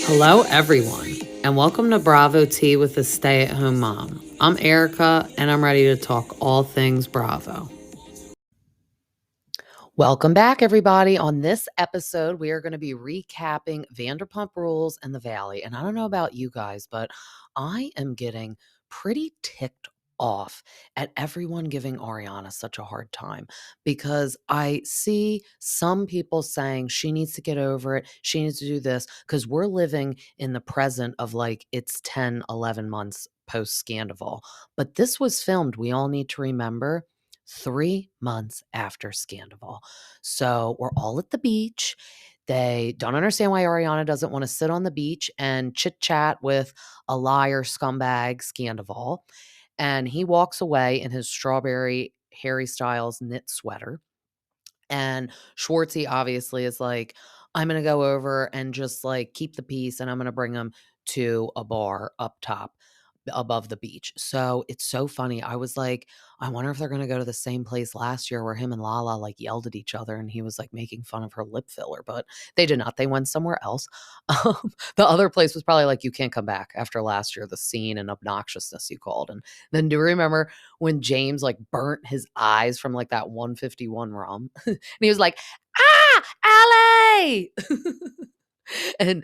Hello, everyone, and welcome to Bravo Tea with the Stay at Home Mom. I'm Erica, and I'm ready to talk all things Bravo. Welcome back, everybody. On this episode, we are going to be recapping Vanderpump Rules and the Valley. And I don't know about you guys, but I am getting pretty ticked off at everyone giving Ariana such a hard time because I see some people saying she needs to get over it. She needs to do this because we're living in the present of like it's 10, 11 months post Sandoval. But this was filmed, we all need to remember, 3 months after Sandoval. So we're all at the beach. They don't understand why Ariana doesn't want to sit on the beach and chit chat with a liar scumbag Sandoval. And he walks away in his strawberry Harry Styles knit sweater. And Schwartzy obviously is like, I'm going to go over and just like keep the peace and I'm going to bring him to a bar up top above the beach. So it's so funny. I was like, I wonder if they're going to go to the same place last year where him and LaLa like yelled at each other and he was like making fun of her lip filler, but they did not. They went somewhere else. The other place was probably like, you can't come back after last year, the scene and obnoxiousness you called. And then do you remember when James like burnt his eyes from like that 151 rum? And he was like, LA. And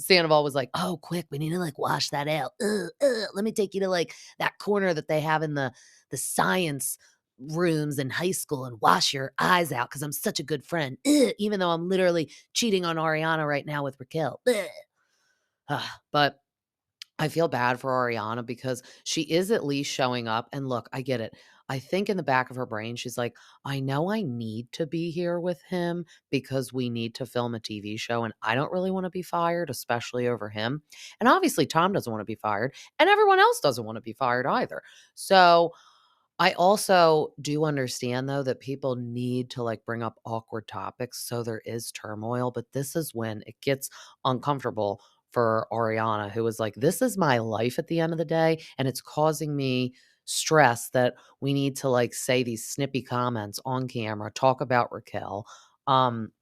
Sandoval was like, oh, quick, we need to like wash that out. Let me take you to like that corner that they have in the science rooms in high school and wash your eyes out because I'm such a good friend. Even though I'm literally cheating on Ariana right now with Raquel. But I feel bad for Ariana because she is at least showing up. And look, I get it. I think in the back of her brain, she's like, I know I need to be here with him because we need to film a TV show. And I don't really want to be fired, especially over him. And obviously, Tom doesn't want to be fired. And everyone else doesn't want to be fired either. So I also do understand, though, that people need to like bring up awkward topics. So there is turmoil. But this is when it gets uncomfortable for Ariana, who was like, this is my life at the end of the day. And it's causing me stress that we need to like say these snippy comments on camera, talk about Raquel. Um,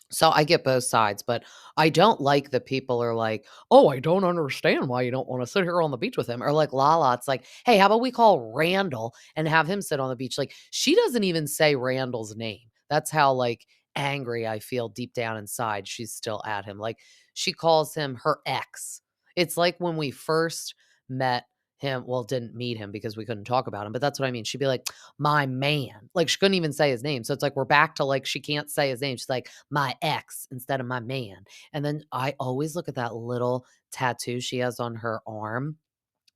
so I get both sides, but I don't like that people are like, "Oh, I don't understand why you don't wanna sit here on the beach with him." Or like LaLa, it's like, "Hey, how about we call Randall and have him sit on the beach?" Like, she doesn't even say Randall's name. That's how, like, angry I feel deep down inside she's still at him. Like, she calls him her ex. It's like when we first met him, well, didn't meet him because we couldn't talk about him, but that's what I mean. She'd be like, "My man." Like, she couldn't even say his name. So it's like we're back to, like, she can't say his name. She's like, "My ex" instead of "my man." And then I always look at that little tattoo she has on her arm.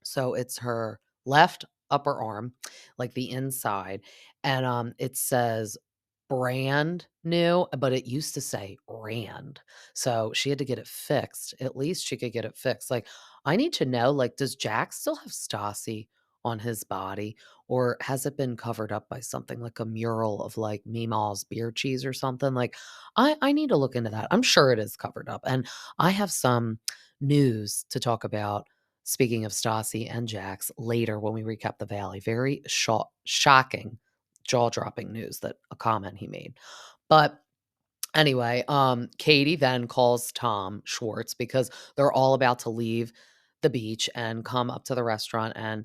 So it's her left upper arm, like the inside, and, it says brand new, but it used to say Rand. So she had to get it fixed. At least she could get it fixed. Like, I need to know, like, does Jack still have Stassi on his body, or has it been covered up by something like a mural of like Meemaw's beer cheese or something? Like, I need to look into that. I'm sure it is covered up. And I have some news to talk about. Speaking of Stassi and Jax, later when we recap the Valley, very shocking, jaw-dropping news that a comment he made. But anyway, Katie then calls Tom Schwartz because they're all about to leave the beach and come up to the restaurant, and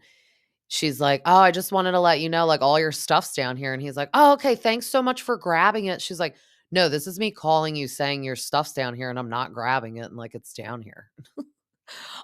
she's like, "Oh, I just wanted to let you know, like, all your stuff's down here." And he's like, "Oh, okay, thanks so much for grabbing it." She's like, "No, this is me calling you saying your stuff's down here and I'm not grabbing it and like it's down here."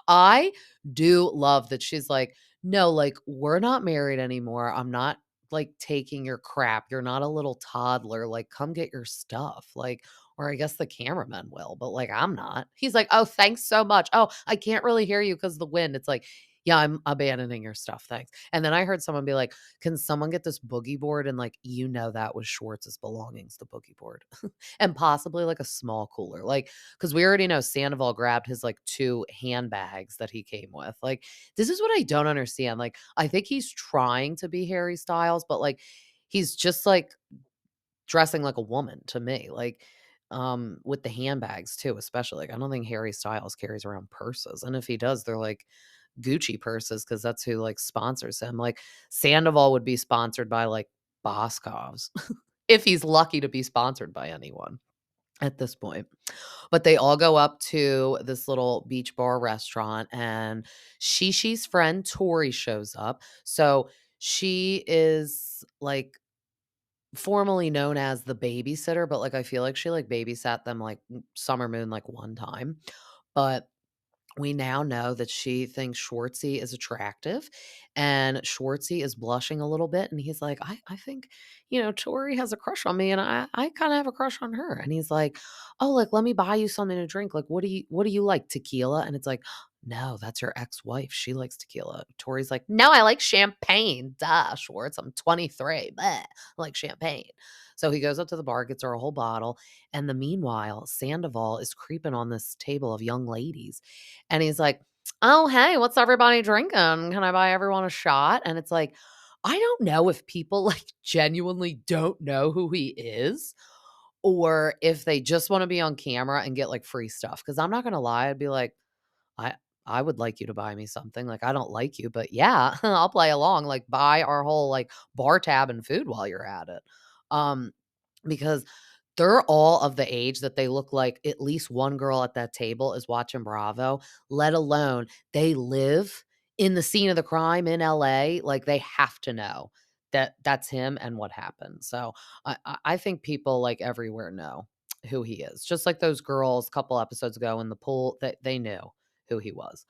I do love that she's like, "No, like, we're not married anymore. I'm not, like, taking your crap. You're not a little toddler. Like, come get your stuff." Like, or I guess the cameraman will, but, like, I'm not. He's like, "Oh, thanks so much. Oh, I can't really hear you because the wind." It's like, "Yeah, I'm abandoning your stuff, thanks." And then I heard someone be like, "Can someone get this boogie board?" And, like, that was Schwartz's belongings, the boogie board, and possibly, like, a small cooler. Like, because we already know Sandoval grabbed his like two handbags that he came with. Like, this is what I don't understand. Like, I think he's trying to be Harry Styles, but like, he's just like dressing like a woman to me. Like, with the handbags too, especially. Like, I don't think Harry Styles carries around purses. And if he does, they're like Gucci purses because that's who like sponsors him. Like, Sandoval would be sponsored by like Boscov's if he's lucky to be sponsored by anyone. at this point. But they all go up to this little beach bar restaurant, and Shishi's friend Tori shows up. So she is like formerly known as the babysitter, but like I feel like she like babysat them like Summer Moon like one time. But we now know that she thinks Schwartzy is attractive, and Schwartzy is blushing a little bit. And he's like, I think, Tori has a crush on me, and I kind of have a crush on her. And he's like, oh, like, let me buy you something to drink. Like, what do you like? Tequila? And it's like, no, that's your ex-wife. She likes tequila. Tori's like, no, I like champagne. Duh, Schwartz. I'm 23. Bleh, I like champagne. So he goes up to the bar, gets her a whole bottle. And the meanwhile, Sandoval is creeping on this table of young ladies. And he's like, "Oh, hey, what's everybody drinking? Can I buy everyone a shot?" And it's like, I don't know if people like genuinely don't know who he is or if they just want to be on camera and get like free stuff. Cause I'm not going to lie. I'd be like, I, I would like you to buy me something. Like, I don't like you, but yeah, I'll play along. Like, buy our whole like bar tab and food while you're at it. Um, because they're all of the age that they look like at least one girl at that table is watching Bravo, let alone they live in the scene of the crime in LA. Like they have to know that that's him and what happened. So I think people like everywhere know who he is. Just like those girls a couple episodes ago in the pool that they knew who he was.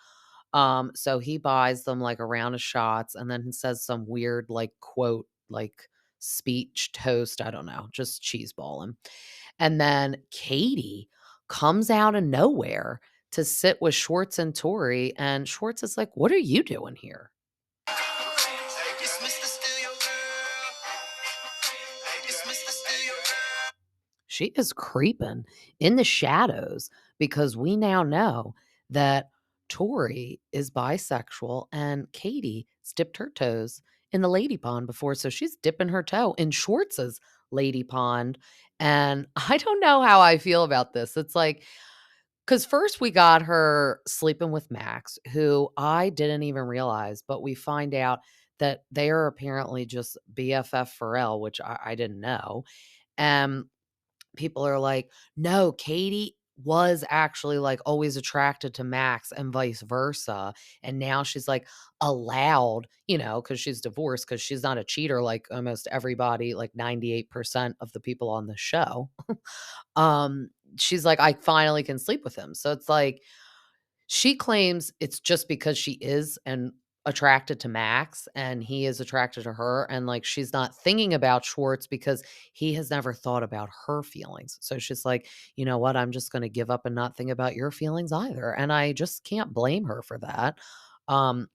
So he buys them like a round of shots and then says some weird like quote, like speech, toast, I don't know, just cheese balling. And then Katie comes out of nowhere to sit with Schwartz and Tori. And Schwartz is like, what are you doing here? She is creeping in the shadows because we now know that Tori is bisexual and Katie's dipped her toes in the lady pond before. So she's dipping her toe in Schwartz's lady pond. And I don't know how I feel about this. It's like, because first we got her sleeping with Max, who I didn't even realize, but we find out that they are apparently just BFF Pharrell, which I didn't know. And people are like, no, Katie was actually like always attracted to Max and vice versa. And now she's like allowed, because she's divorced, because she's not a cheater like almost everybody, like 98% of the people on the show. She's like, I finally can sleep with him. So it's like, she claims it's just because she is and attracted to Max and he is attracted to her, and like she's not thinking about Schwartz because he has never thought about her feelings. So she's like, "You know what? I'm just going to give up and not think about your feelings either." And I just can't blame her for that. Um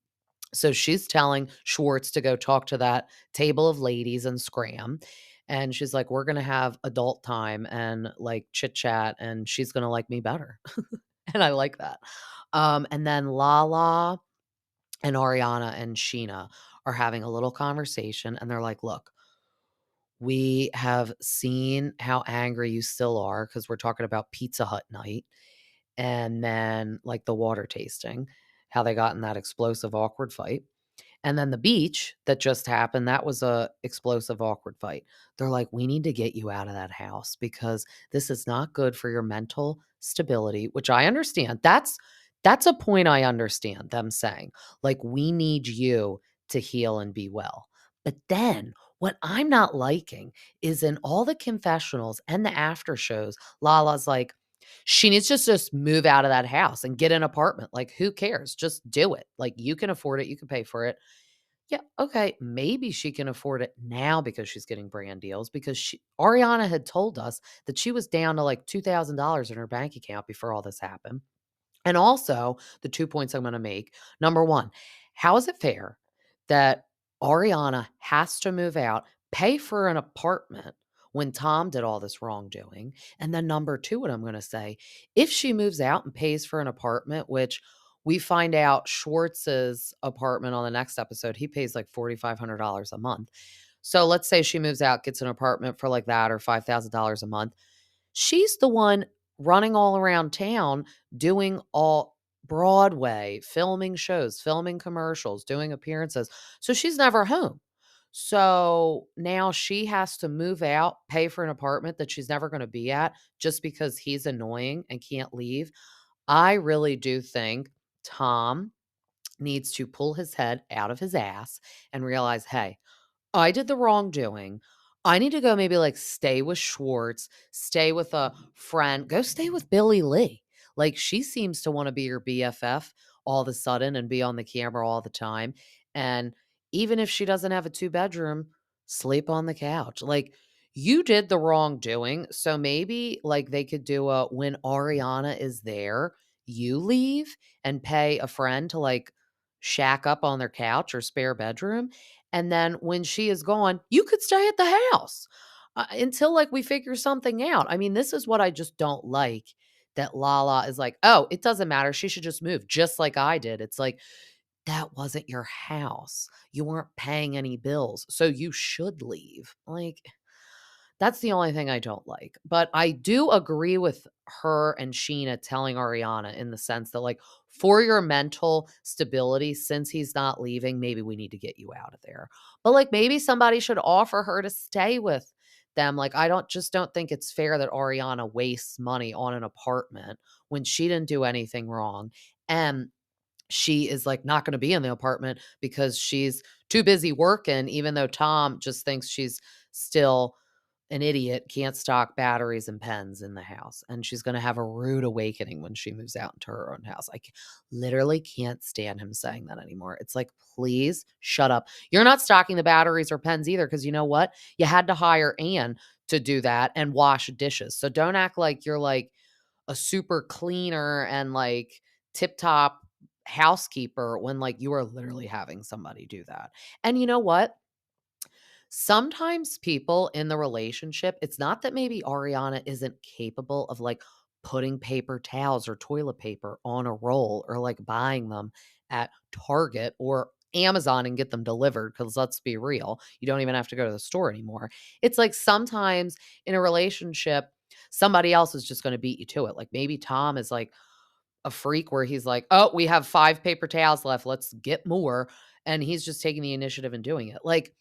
so she's telling Schwartz to go talk to that table of ladies and scram. And she's like, we're going to have adult time and like chit chat, and she's going to like me better. And I like that. And then LaLa and Ariana and Sheena are having a little conversation, and they're like, look, we have seen how angry you still are because we're talking about Pizza Hut night and then like the water tasting, how they got in that explosive, awkward fight. And then the beach that just happened, that was a explosive, awkward fight. They're like, we need to get you out of that house because this is not good for your mental stability, which I understand. That's a point I understand them saying. Like, we need you to heal and be well. But then what I'm not liking is in all the confessionals and the after shows, Lala's like, she needs to just move out of that house and get an apartment. Like, who cares? Just do it. Like, you can afford it. You can pay for it. Yeah, okay, maybe she can afford it now because she's getting brand deals, because Ariana had told us that she was down to like $2,000 in her bank account before all this happened. And also, the 2 points I'm gonna make. Number 1, how is it fair that Ariana has to move out, pay for an apartment when Tom did all this wrongdoing? And then number 2, what I'm gonna say, if she moves out and pays for an apartment, which we find out Schwartz's apartment on the next episode, he pays like $4,500 a month. So let's say she moves out, gets an apartment for like that or $5,000 a month. She's the one running all around town doing all Broadway, filming shows, filming commercials, doing appearances. So she's never home. So now she has to move out, pay for an apartment that she's never going to be at just because he's annoying and can't leave. I really do think Tom needs to pull his head out of his ass and realize, hey, I did the wrongdoing. I need to go maybe like stay with Schwartz, stay with a friend, go stay with Billy Lee. Like she seems to want to be your BFF all of a sudden and be on the camera all the time. And even if she doesn't have a two-bedroom, sleep on the couch. Like you did the wrongdoing. So maybe like they could do a when Ariana is there, you leave and pay a friend to like shack up on their couch or spare bedroom, and then when she is gone, you could stay at the house, until, like, we figure something out. I mean, this is what I just don't like, that LaLa is like, "Oh, it doesn't matter. She should just move just like I did." It's like, that wasn't your house. You weren't paying any bills, so you should leave. Like, that's the only thing I don't like. But I do agree with her and Sheena telling Ariana in the sense that, like, for your mental stability, since he's not leaving, maybe we need to get you out of there. But, like, maybe somebody should offer her to stay with them. Like, I don't think it's fair that Ariana wastes money on an apartment when she didn't do anything wrong. And she is like not going to be in the apartment because she's too busy working, even though Tom just thinks she's still an idiot, can't stock batteries and pens in the house. And she's going to have a rude awakening when she moves out into her own house. Literally can't stand him saying that anymore. It's like, please shut up. You're not stocking the batteries or pens either. Cause you know what? You had to hire Anne to do that and wash dishes. So don't act like you're like a super cleaner and like tip top housekeeper when like you are literally having somebody do that. And you know what? Sometimes people in the relationship, it's not that maybe Ariana isn't capable of like putting paper towels or toilet paper on a roll or like buying them at Target or Amazon and get them delivered. Cause let's be real, you don't even have to go to the store anymore. It's like sometimes in a relationship, somebody else is just going to beat you to it. Like maybe Tom is like a freak where he's like, oh, we have 5 paper towels left. Let's get more. And he's just taking the initiative and doing it. Like,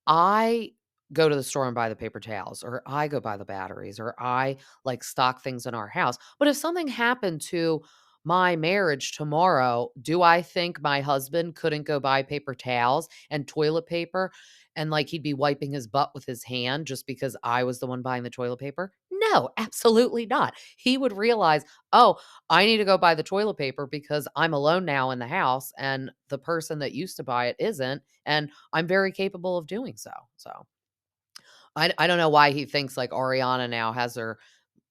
I go to the store and buy the paper towels, or I go buy the batteries, or I like stock things in our house. But if something happened to my marriage tomorrow, do I think my husband couldn't go buy paper towels and toilet paper and like he'd be wiping his butt with his hand just because I was the one buying the toilet paper? No, absolutely not. He would realize, oh, I need to go buy the toilet paper because I'm alone now in the house and the person that used to buy it isn't. And I'm very capable of doing so. So I don't know why he thinks like Ariana now has her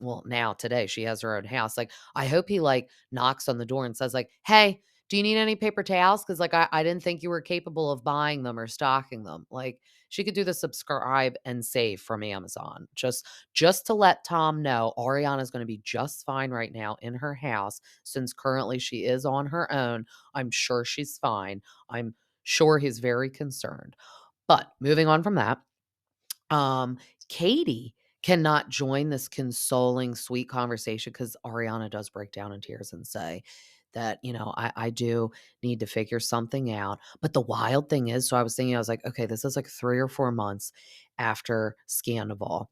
well, now today she has her own house. Like, I hope he like knocks on the door and says, like, hey, do you need any paper towels? Cause like I didn't think you were capable of buying them or stocking them. Like she could do the subscribe and save from Amazon. Just to let Tom know Ariana's gonna be just fine right now in her house since currently she is on her own. I'm sure she's fine. I'm sure he's very concerned. But moving on from that, um, Katie cannot join this consoling, sweet conversation because Ariana does break down in tears and say that, I do need to figure something out. But the wild thing is, so I was thinking, I was like, okay, this is like 3 or 4 months after Sandoval.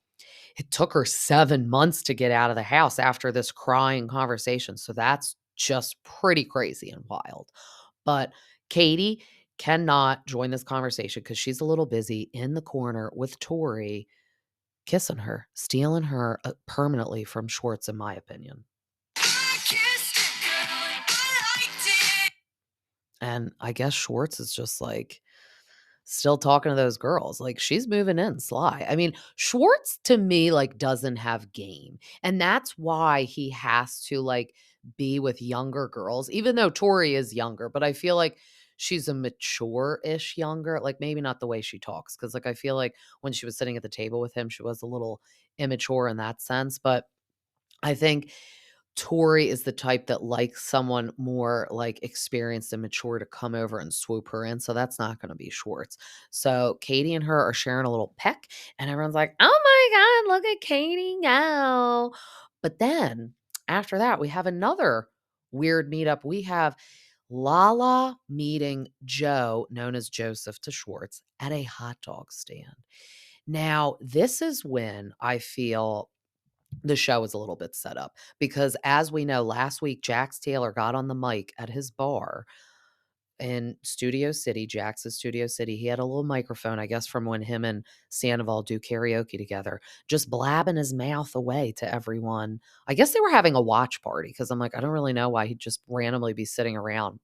It took her 7 months to get out of the house after this crying conversation. So that's just pretty crazy and wild. But Katie cannot join this conversation because she's a little busy in the corner with Tori kissing her, stealing her permanently from Schwartz, in my opinion. And I guess Schwartz is just like still talking to those girls. Like she's moving in sly. I mean, Schwartz to me like doesn't have game. And that's why he has to like be with younger girls, even though Tori is younger, but I feel like she's a mature-ish younger, like maybe not the way she talks. Cause like I feel like when she was sitting at the table with him, she was a little immature in that sense. But I think Tori is the type that likes someone more like experienced and mature to come over and swoop her in. So that's not going to be Schwartz. So Katie and her are sharing a little peck, and everyone's like, oh my God, look at Katie go. But then after that, we have another weird meetup. We have LaLa meeting Joe, known as Joseph to Schwartz, at a hot dog stand. Now, this is when I feel the show is a little bit set up because, as we know, last week, Jax Taylor got on the mic at his bar in Studio City, Jax's Studio City. He had a little microphone, I guess, from when him and Sandoval do karaoke together, just blabbing his mouth away to everyone. I guess they were having a watch party because I'm like, I don't really know why he'd just randomly be sitting around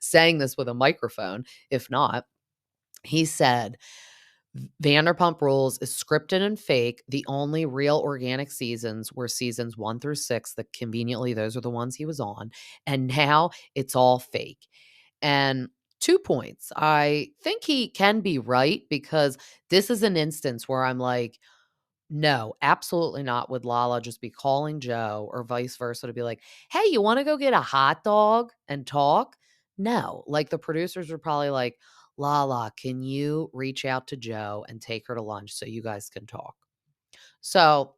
saying this with a microphone. If not, he said, Vanderpump Rules is scripted and fake. The only real organic seasons were seasons 1 through 6. That conveniently, those are the ones he was on. And now it's all fake. And 2 points. I think he can be right because this is an instance where I'm like, no, absolutely not would LaLa just be calling Joe or vice versa to be like, "Hey, you wanna go get a hot dog and talk?" No, like, the producers were probably like, "LaLa, can you reach out to Joe and take her to lunch so you guys can talk?" So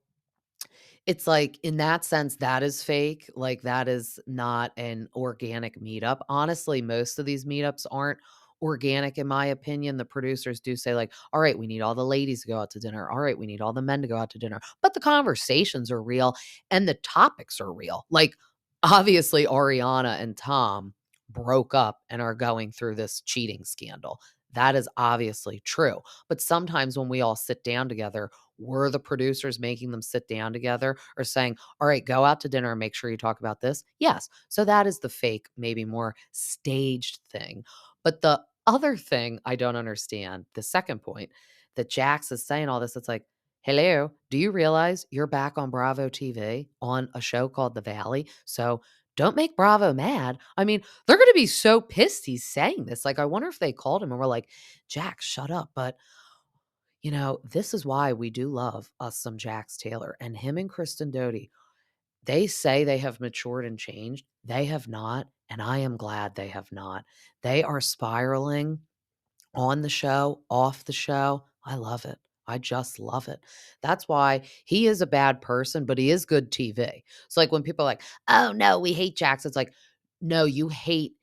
it's like, in that sense, that is fake, like, that is not an organic meetup. Honestly, most of these meetups aren't organic in my opinion. The producers do say like, "All right, we need all the ladies to go out to dinner. All right, we need all the men to go out to dinner." But the conversations are real and the topics are real. Like, obviously, Ariana and Tom broke up and are going through this cheating scandal. That is obviously true. But sometimes when we all sit down together, were the producers making them sit down together or saying, "All right, go out to dinner and make sure you talk about this?" Yes. So that is the fake, maybe more staged thing. But the other thing I don't understand, the second point that Jax is saying all this, it's like, hello, do you realize you're back on Bravo TV on a show called The Valley? So don't make Bravo mad. I mean, they're going to be so pissed he's saying this. Like, I wonder if they called him and were like, Jax, shut up. But this is why we do love us some Jax Taylor and him and Kristen Doty. They say they have matured and changed. They have not. And I am glad they have not. They are spiraling on the show, off the show. I love it. I just love it. That's why he is a bad person, but he is good TV. So, like, when people are like, oh, no, we hate Jax, it's like, no, you hate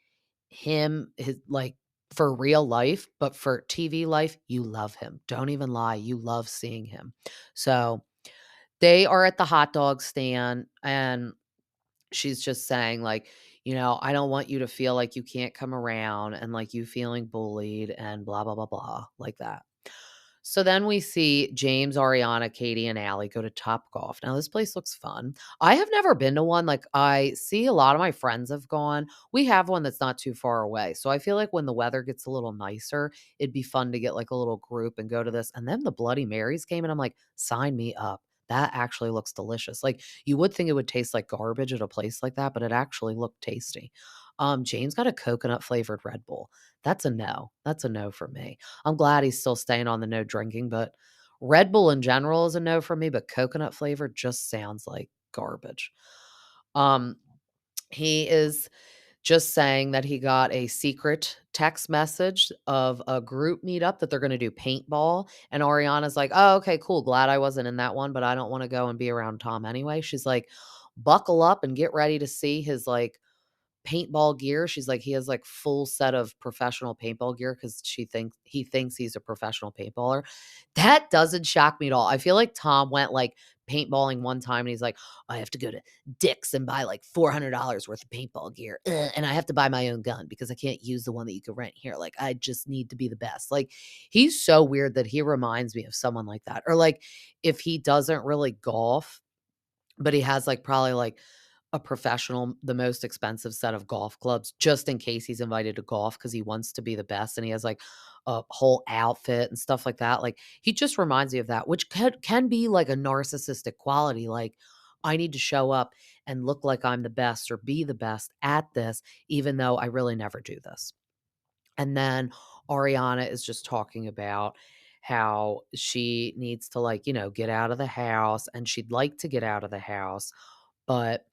him, his like for real life, but for TV life, you love him. Don't even lie. You love seeing him. So they are at the hot dog stand and she's just saying, like, I don't want you to feel like you can't come around and like you feeling bullied and blah, blah, blah, blah, like that. So then we see James, Ariana, Katie, and Allie go to Top Golf. Now, this place looks fun. I have never been to one. Like, I see a lot of my friends have gone. We have one that's not too far away. So I feel like when the weather gets a little nicer, it'd be fun to get like a little group and go to this. And then the Bloody Marys came and I'm like, sign me up. That actually looks delicious. Like, you would think it would taste like garbage at a place like that, but it actually looked tasty. James got a coconut flavored Red Bull. That's a no. That's a no for me. I'm glad he's still staying on the no drinking, but Red Bull in general is a no for me, but coconut flavor just sounds like garbage. Um, he is just saying that he got a secret text message of a group meetup that they're going to do paintball. And Ariana's like, oh, okay, cool. Glad I wasn't in that one, but I don't want to go and be around Tom anyway. She's like, buckle up and get ready to see his like paintball gear. She's like, he has like full set of professional paintball gear because he thinks he's a professional paintballer. That doesn't shock me at all. I feel like Tom went like paintballing one time and he's like, I have to go to Dick's and buy like $400 worth of paintball gear. And I have to buy my own gun because I can't use the one that you can rent here. Like, I just need to be the best. Like, he's so weird that he reminds me of someone like that. Or like, if he doesn't really golf, but he has like probably like the most expensive set of golf clubs just in case he's invited to golf because he wants to be the best and he has like a whole outfit and stuff like that. Like, he just reminds me of that, which can be like a narcissistic quality. Like, I need to show up and look like I'm the best or be the best at this, even though I really never do this. And then Ariana is just talking about how she needs to like, get out of the house and she'd like to get out of the house, but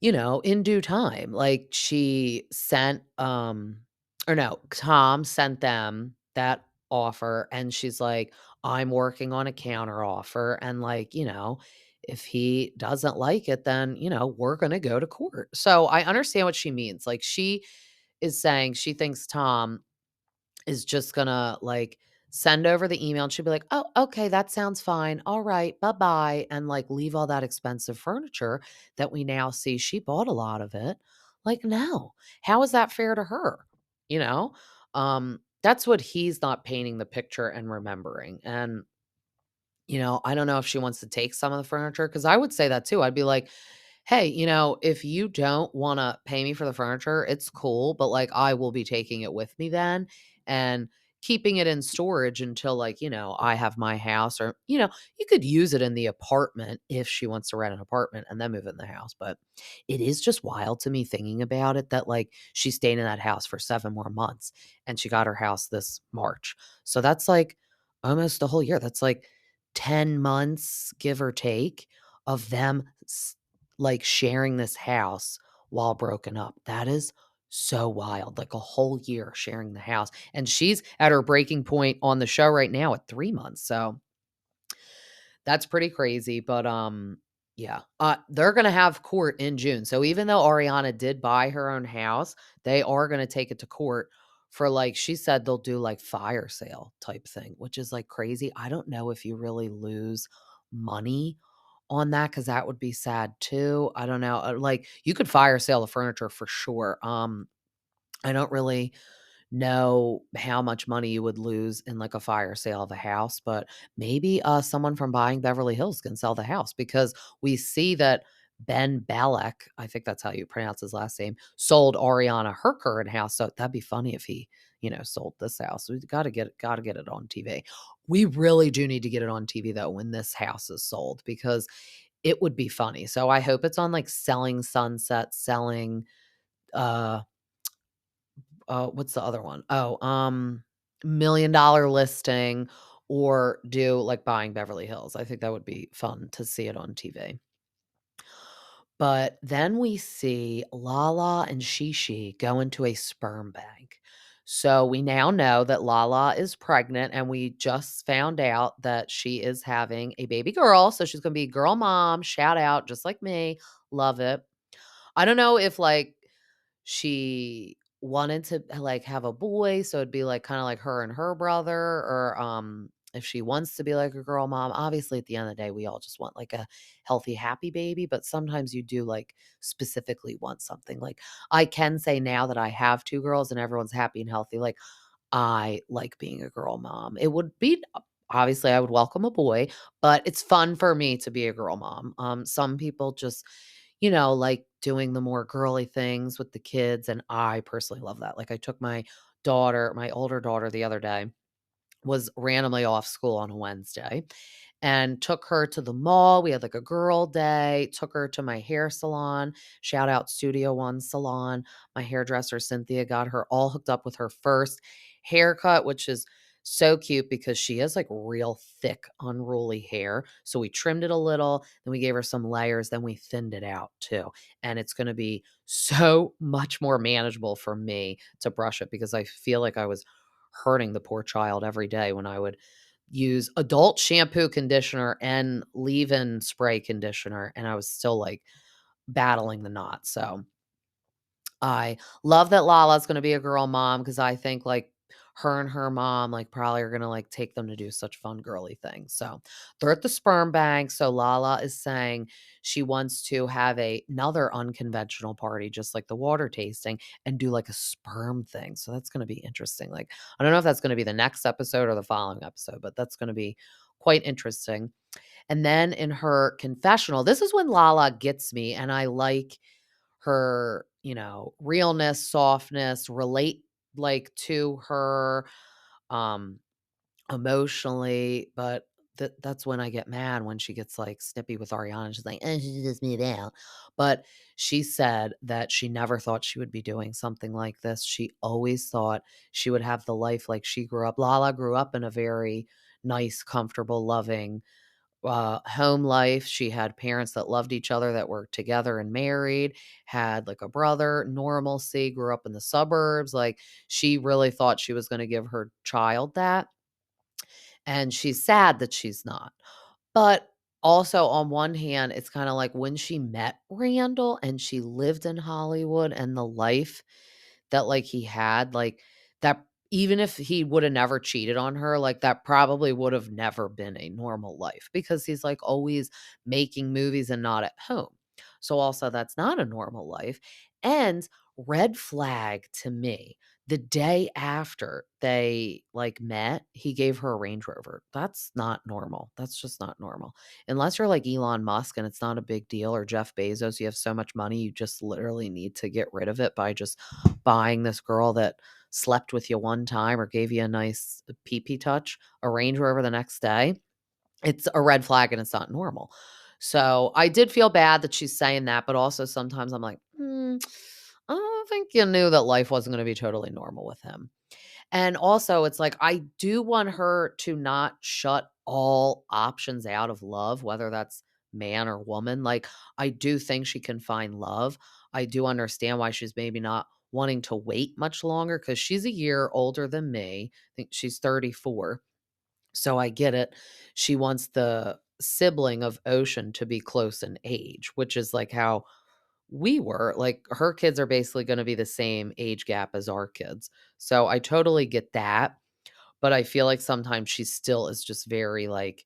in due time. Like, she sent or no, Tom sent them that offer and she's like, I'm working on a counter offer and like, if he doesn't like it, then, we're going to go to court. So I understand what she means. Like, she is saying she thinks Tom is just gonna, like, send over the email, and she'll be like, "Oh, okay, that sounds fine. All right, bye-bye," and, like, leave all that expensive furniture that we now see she bought a lot of it. Like, no. How is that fair to her? You know? That's what he's not painting the picture and remembering, and I don't know if she wants to take some of the furniture, because I would say that too. I'd be like, "Hey, if you don't wanna pay me for the furniture, it's cool, but, like, I will be taking it with me then and keeping it in storage until, like, I have my house," or, you could use it in the apartment if she wants to rent an apartment and then move in the house. But it is just wild to me thinking about it that, like, she stayed in that house for 7 more months, and she got her house this March. So that's, like, almost a whole year. That's, like, 10 months, give or take, of them like, sharing this house while broken up. That is so wild, like, a whole year sharing the house, and she's at her breaking point on the show right now at 3 months, so that's pretty crazy. But, yeah, they're gonna have court in June, so even though Ariana did buy her own house, they are gonna take it to court for, like, she said they'll do, like, fire sale type thing, which is, like, crazy. I don't know if you really lose money on that, because that would be sad too. I don't know, like, you could fire sale the furniture for sure. I don't really know how much money you would lose in, like, a fire sale of a house, but maybe, someone from buying Beverly Hills can sell the house, because we see that Ben Balak, I think that's how you pronounce his last name, sold Ariana her current house, so that'd be funny if he, sold this house. We gotta get it on TV. We really do need to get it on TV, though, when this house is sold, because it would be funny. So I hope it's on, like, Selling Sunset, Selling, uh what's the other one? Oh, Million Dollar Listing, or do, like, Buying Beverly Hills. I think that would be fun to see it on TV. But then we see LaLa and Shishi go into a sperm bank. So we now know that LaLa is pregnant, and we just found out that she is having a baby girl. So she's gonna be girl mom. Shout out, just like me. Love it. I don't know if, like, she wanted to, like, have a boy, so it'd be, like, kinda like her and her brother, or, if she wants to be, like, a girl mom. Obviously, at the end of the day, we all just want, like, a healthy, happy baby, but sometimes you do, like, specifically want something. Like, I can say now that I have 2 girls and everyone's happy and healthy, like, I like being a girl mom. It would be obviously, I would welcome a boy, but it's fun for me to be a girl mom. Some people just, like doing the more girly things with the kids, and I personally love that. Like, I took my older daughter the other day, was randomly off school on a Wednesday, and took her to the mall. We had, like, a girl day, took her to my hair salon. Shout out Studio One Salon. My hairdresser, Cynthia, got her all hooked up with her first haircut, which is so cute because she has, like, real thick, unruly hair. So we trimmed it a little, then we gave her some layers, then we thinned it out too. And it's gonna be so much more manageable for me to brush it, because I feel like I was hurting the poor child every day when I would use adult shampoo, conditioner, and leave-in spray conditioner, and I was still, like, battling the knot. So I love that Lala's gonna be a girl mom, because I think, like, her and her mom, like, probably are gonna, like, take them to do such fun girly things. So they're at the sperm bank. So Lala is saying she wants to have another unconventional party, just like the water tasting, and do, like, a sperm thing. So that's gonna be interesting. Like, I don't know if that's gonna be the next episode or the following episode, but that's gonna be quite interesting. And then in her confessional, this is when Lala gets me, and I like her, realness, softness, relate, like, to her, um, emotionally. But that's when I get mad, when she gets, like, snippy with Ariana. She's like, she just moved out. But she said that she never thought she would be doing something like this. She always thought she would have the life like she grew up. Lala grew up in a very nice, comfortable, loving, home life. She had parents that loved each other, that were together and married, had, like, a brother, normalcy, grew up in the suburbs. Like, she really thought she was going to give her child that. And she's sad that she's not. But also, on one hand, it's kinda like when she met Randall and she lived in Hollywood and the life that, like, he had, like, that even if he woulda never cheated on her, like, that probably would've never been a normal life because he's, like, always making movies and not at home. So, also, that's not a normal life, and red flag to me, the day after they, like, met, he gave her a Range Rover. That's not normal. That's just not normal. Unless you're like Elon Musk and it's not a big deal, or Jeff Bezos, you have so much money, you just literally need to get rid of it by just buying this girl that slept with you one time or gave you a nice pee-pee touch, a Range Rover the next day. It's a red flag and it's not normal. So, I did feel bad that she's saying that, but also sometimes I'm like, I don't think you knew that life wasn't gonna be totally normal with him. And also, it's like, I do want her to not shut all options out of love, whether that's man or woman. Like, I do think she can find love. I do understand why she's maybe not wanting to wait much longer because she's a year older than me. I think she's 34. So I get it. She wants the sibling of Ocean to be close in age, which is like how we were. Like, her kids are basically gonna be the same age gap as our kids. So I totally get that, but I feel like sometimes she still is just very, like,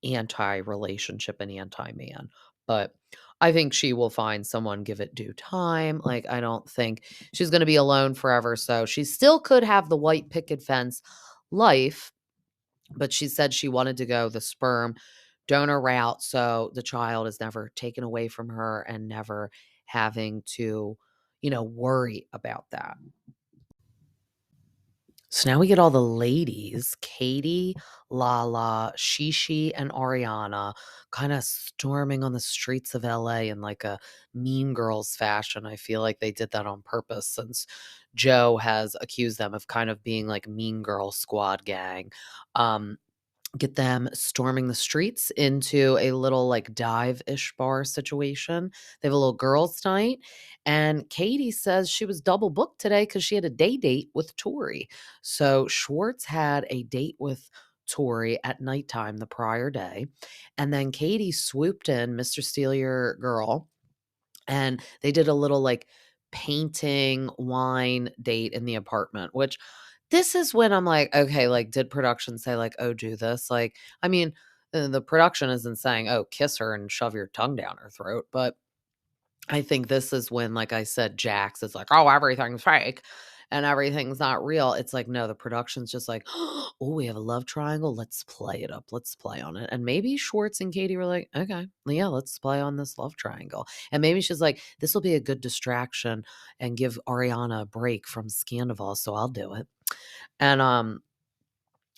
anti-relationship and anti-man. But I think she will find someone, give it due time. Like, I don't think she's gonna be alone forever, so she still could have the white picket fence life, but she said she wanted to go the sperm donor route, so the child is never taken away from her and never having to, worry about that. So now we get all the ladies, Katie, LaLa, Shishi, and Ariana kind of storming on the streets of LA in like a Mean Girls fashion. I feel like they did that on purpose since Joe has accused them of kind of being like Mean Girl squad gang. Um, get them storming the streets into a little like dive-ish bar situation. They have a little girls' night, and Katie says she was double booked today because she had a day date with Tori. So Schwartz had a date with Tori at nighttime the prior day, and then Katie swooped in, Mr. Steal Your Girl, and they did a little like painting wine date in the apartment, which this is when I'm like, okay, like, did production say, like, oh, do this? Like, I mean, the production isn't saying, oh, kiss her and shove your tongue down her throat. But I think this is when, like I said, Jax is like, oh, everything's fake and everything's not real. It's like, no, the production's just like, oh, we have a love triangle. Let's play it up. Let's play on it. And maybe Schwartz and Katie were like, okay, yeah, let's play on this love triangle. And maybe she's like, this will be a good distraction and give Ariana a break from Sandoval. So I'll do it. And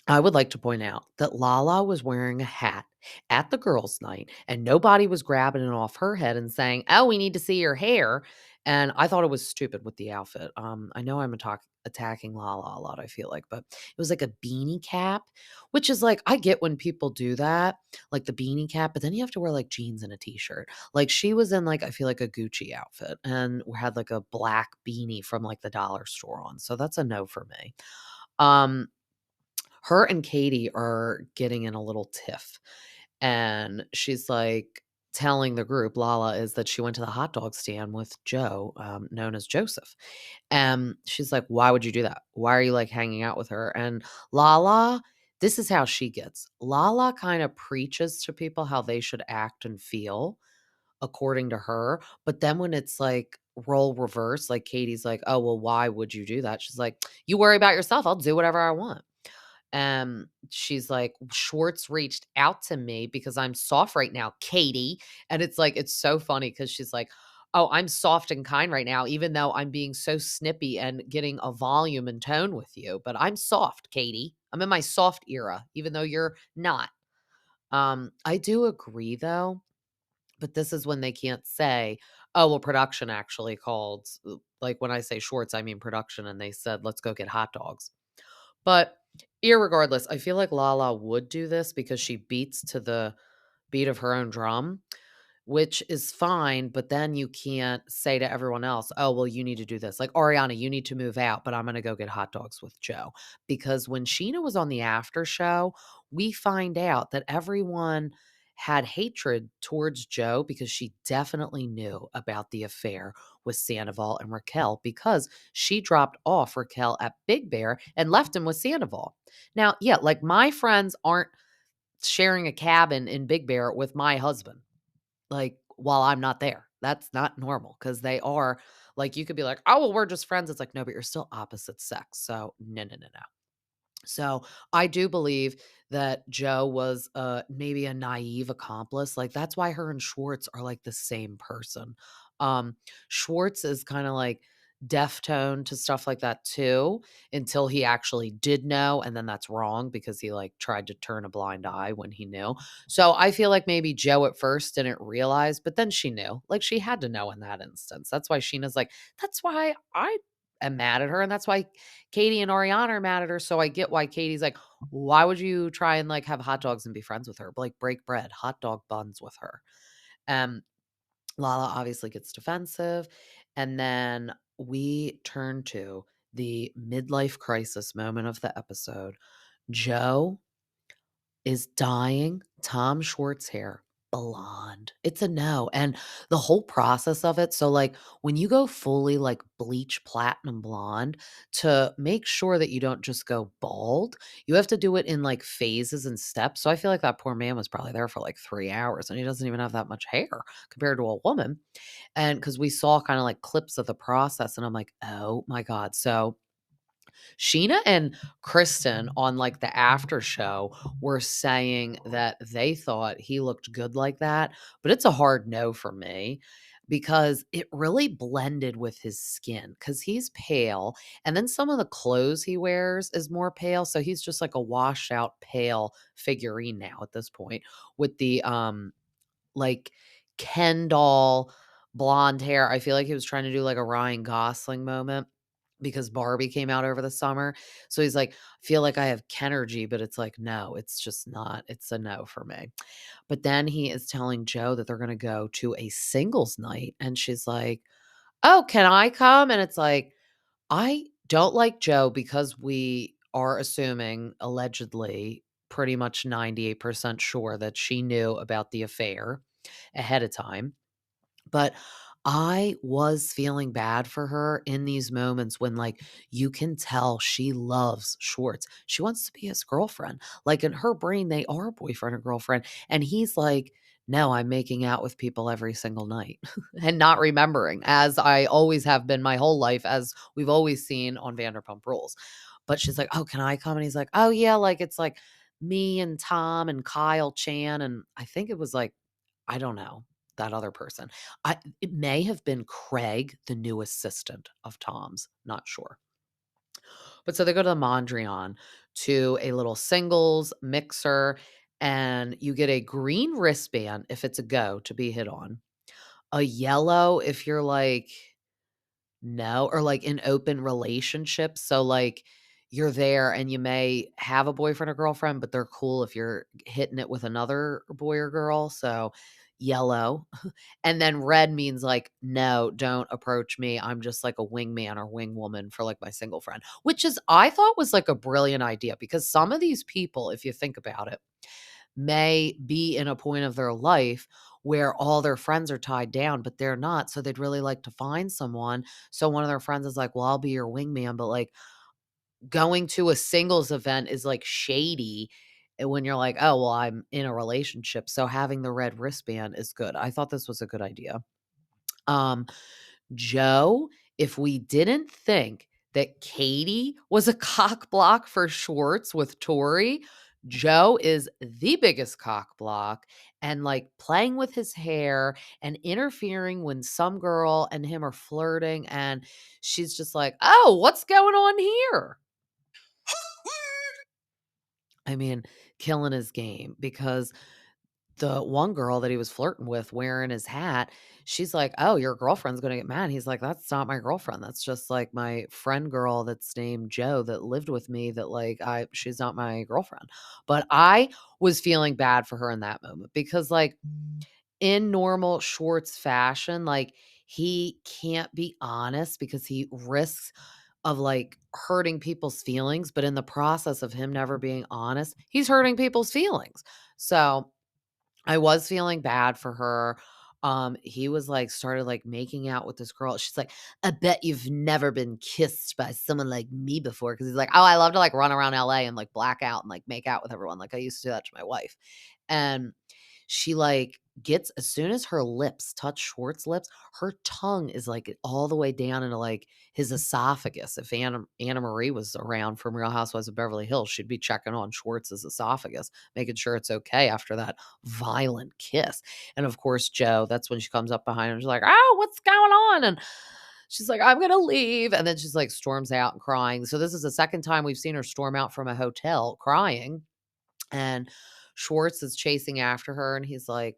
I would like to point out that LaLa was wearing a hat at the girls' night, and nobody was grabbing it off her head and saying, "Oh, we need to see your hair." And I thought it was stupid with the outfit. I know I'm attacking LaLa a lot, I feel like, but it was like a beanie cap, which is like, I get when people do that, like the beanie cap, but then you have to wear like jeans and a t-shirt. Like, she was in like, I feel like a Gucci outfit and had like a black beanie from like the dollar store on. So that's a no for me. Um, her and Katie are getting in a little tiff, and she's, like, telling the group, LaLa is, that she went to the hot dog stand with Joe, known as Joseph, and she's like, "Why would you do that? Why are you, like, hanging out with her?" And LaLa, this is how she gets. LaLa kinda preaches to people how they should act and feel according to her, but then when it's, like, role reverse, like, Katie's like, "Oh, well, why would you do that?" She's like, "You worry about yourself, I'll do whatever I want." She's like, "Schwartz reached out to me because I'm soft right now, Katie." And it's like, it's so funny because she's like, "Oh, I'm soft and kind right now, even though I'm being so snippy and getting a volume and tone with you. But I'm soft, Katie. I'm in my soft era, even though you're not." I do agree though, but this is when they can't say, "Oh, well, production actually called." Like, when I say Schwartz, I mean production, and they said, "Let's go get hot dogs." But irregardless, I feel like LaLa would do this because she beats to the beat of her own drum, which is fine, but then you can't say to everyone else, "Oh, well, you need to do this." Like, "Ariana, you need to move out, but I'm gonna go get hot dogs with Joe." Because when Sheena was on the after show, we find out that everyone had hatred towards Joe because she definitely knew about the affair with Sandoval and Raquel because she dropped off Raquel at Big Bear and left him with Sandoval. Now, yeah, like my friends aren't sharing a cabin in Big Bear with my husband, like while I'm not there. That's not normal because they are like, you could be like, oh, well, we're just friends. It's like, no, but you're still opposite sex. So, no, no, no, no. So I do believe that Joe was maybe a naive accomplice. Like that's why her and Schwartz are like the same person. Um, Schwartz is kind of like deaf tone to stuff like that too, until he actually did know, and then that's wrong because he like tried to turn a blind eye when he knew. So I feel like maybe Joe at first didn't realize, but then she knew. Like she had to know in that instance. That's why Sheena's like, that's why I am mad at her, and that's why Katie and Ariana are mad at her. So I get why Katie's like, why would you try and like have hot dogs and be friends with her? But like break bread, hot dog buns with her. Um, LaLa obviously gets defensive. And then we turn to the midlife crisis moment of the episode. Joe is dyeing Tom Schwartz hair blonde. It's a no. And the whole process of it. So, like, when you go fully like bleach platinum blonde, to make sure that you don't just go bald, you have to do it in like phases and steps. So, I feel like that poor man was probably there for like 3 hours and he doesn't even have that much hair compared to a woman. And because we saw kind of like clips of the process, and I'm like, oh my God. So, Sheena and Kristen on like the after show were saying that they thought he looked good like that, but it's a hard no for me because it really blended with his skin because he's pale, and then some of the clothes he wears is more pale, so he's just like a washed out pale figurine now at this point with the like Ken doll blonde hair. I feel like he was trying to do like a Ryan Gosling moment because Barbie came out over the summer. So he's like, I feel like I have Kenergy, but it's like, no, it's just not. It's a no for me. But then he is telling Joe that they're going to go to a singles night. And she's like, oh, can I come? And it's like, I don't like Joe because we are assuming, allegedly, pretty much 98% sure that she knew about the affair ahead of time. But I was feeling bad for her in these moments when, like, you can tell she loves Schwartz. She wants to be his girlfriend. Like, in her brain, they are boyfriend and girlfriend. And he's like, no, I'm making out with people every single night and not remembering, as I always have been my whole life, as we've always seen on Vanderpump Rules. But she's like, oh, can I come? And he's like, oh, yeah, like, it's like me and Tom and Kyle Chan. And I think it was like, I don't know, that other person. It may have been Craig, the new assistant of Tom's, not sure. But so they go to the Mondrian to a little singles mixer, and you get a green wristband if it's a go to be hit on, a yellow if you're like, no, or like in open relationships. So like you're there and you may have a boyfriend or girlfriend, but they're cool if you're hitting it with another boy or girl. So yellow. And then red means like, no, don't approach me. I'm just like a wingman or wing woman for like my single friend, which is, I thought was like a brilliant idea because some of these people, if you think about it, may be in a point of their life where all their friends are tied down, but they're not. So they'd really like to find someone. So one of their friends is like, well, I'll be your wingman. But like going to a singles event is like shady when you're like, oh, well, I'm in a relationship. So having the red wristband is good. I thought this was a good idea. Um, Joe, if we didn't think that Katie was a cock block for Schwartz with Tori, Joe is the biggest cock block and like playing with his hair and interfering when some girl and him are flirting. And she's just like, oh, what's going on here? I mean, killing his game because the one girl that he was flirting with wearing his hat, she's like, "Oh, your girlfriend's gonna get mad." He's like, "That's not my girlfriend. That's just like my friend girl that's named Joe that lived with me that like she's not my girlfriend." But I was feeling bad for her in that moment because like in normal Schwartz fashion, like he can't be honest because he risks of like hurting people's feelings, but in the process of him never being honest, he's hurting people's feelings. So I was feeling bad for her. He was like started like making out with this girl. She's like, I bet you've never been kissed by someone like me before. Cause he's like, oh, I love to like run around LA and like black out and like make out with everyone. Like I used to do that to my wife. And she like gets as soon as her lips touch Schwartz's lips, her tongue is like all the way down into like his esophagus. If Anna Marie was around from Real Housewives of Beverly Hills, she'd be checking on Schwartz's esophagus, making sure it's okay after that violent kiss. And of course, Joe, that's when she comes up behind him. She's like, oh, what's going on? And she's like, I'm gonna leave. And then she's like storms out and crying. So this is the second time we've seen her storm out from a hotel crying. And Schwartz is chasing after her and he's like,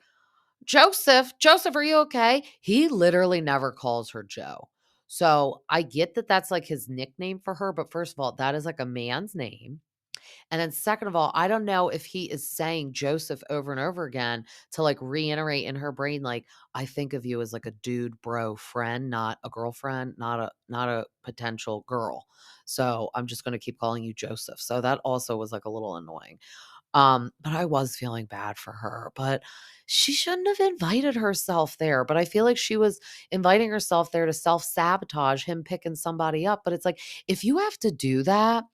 Joseph, are you okay? He literally never calls her Joe. So I get that that's like his nickname for her, but first of all, that is like a man's name. And then second of all, I don't know if he is saying Joseph over and over again to like reiterate in her brain, like, I think of you as like a dude, bro, friend, not a girlfriend, not a potential girl. So I'm just gonna keep calling you Joseph. So that also was like a little annoying. But I was feeling bad for her, but she shouldn't have invited herself there. But I feel like she was inviting herself there to self-sabotage him picking somebody up. But it's like, if you have to do that,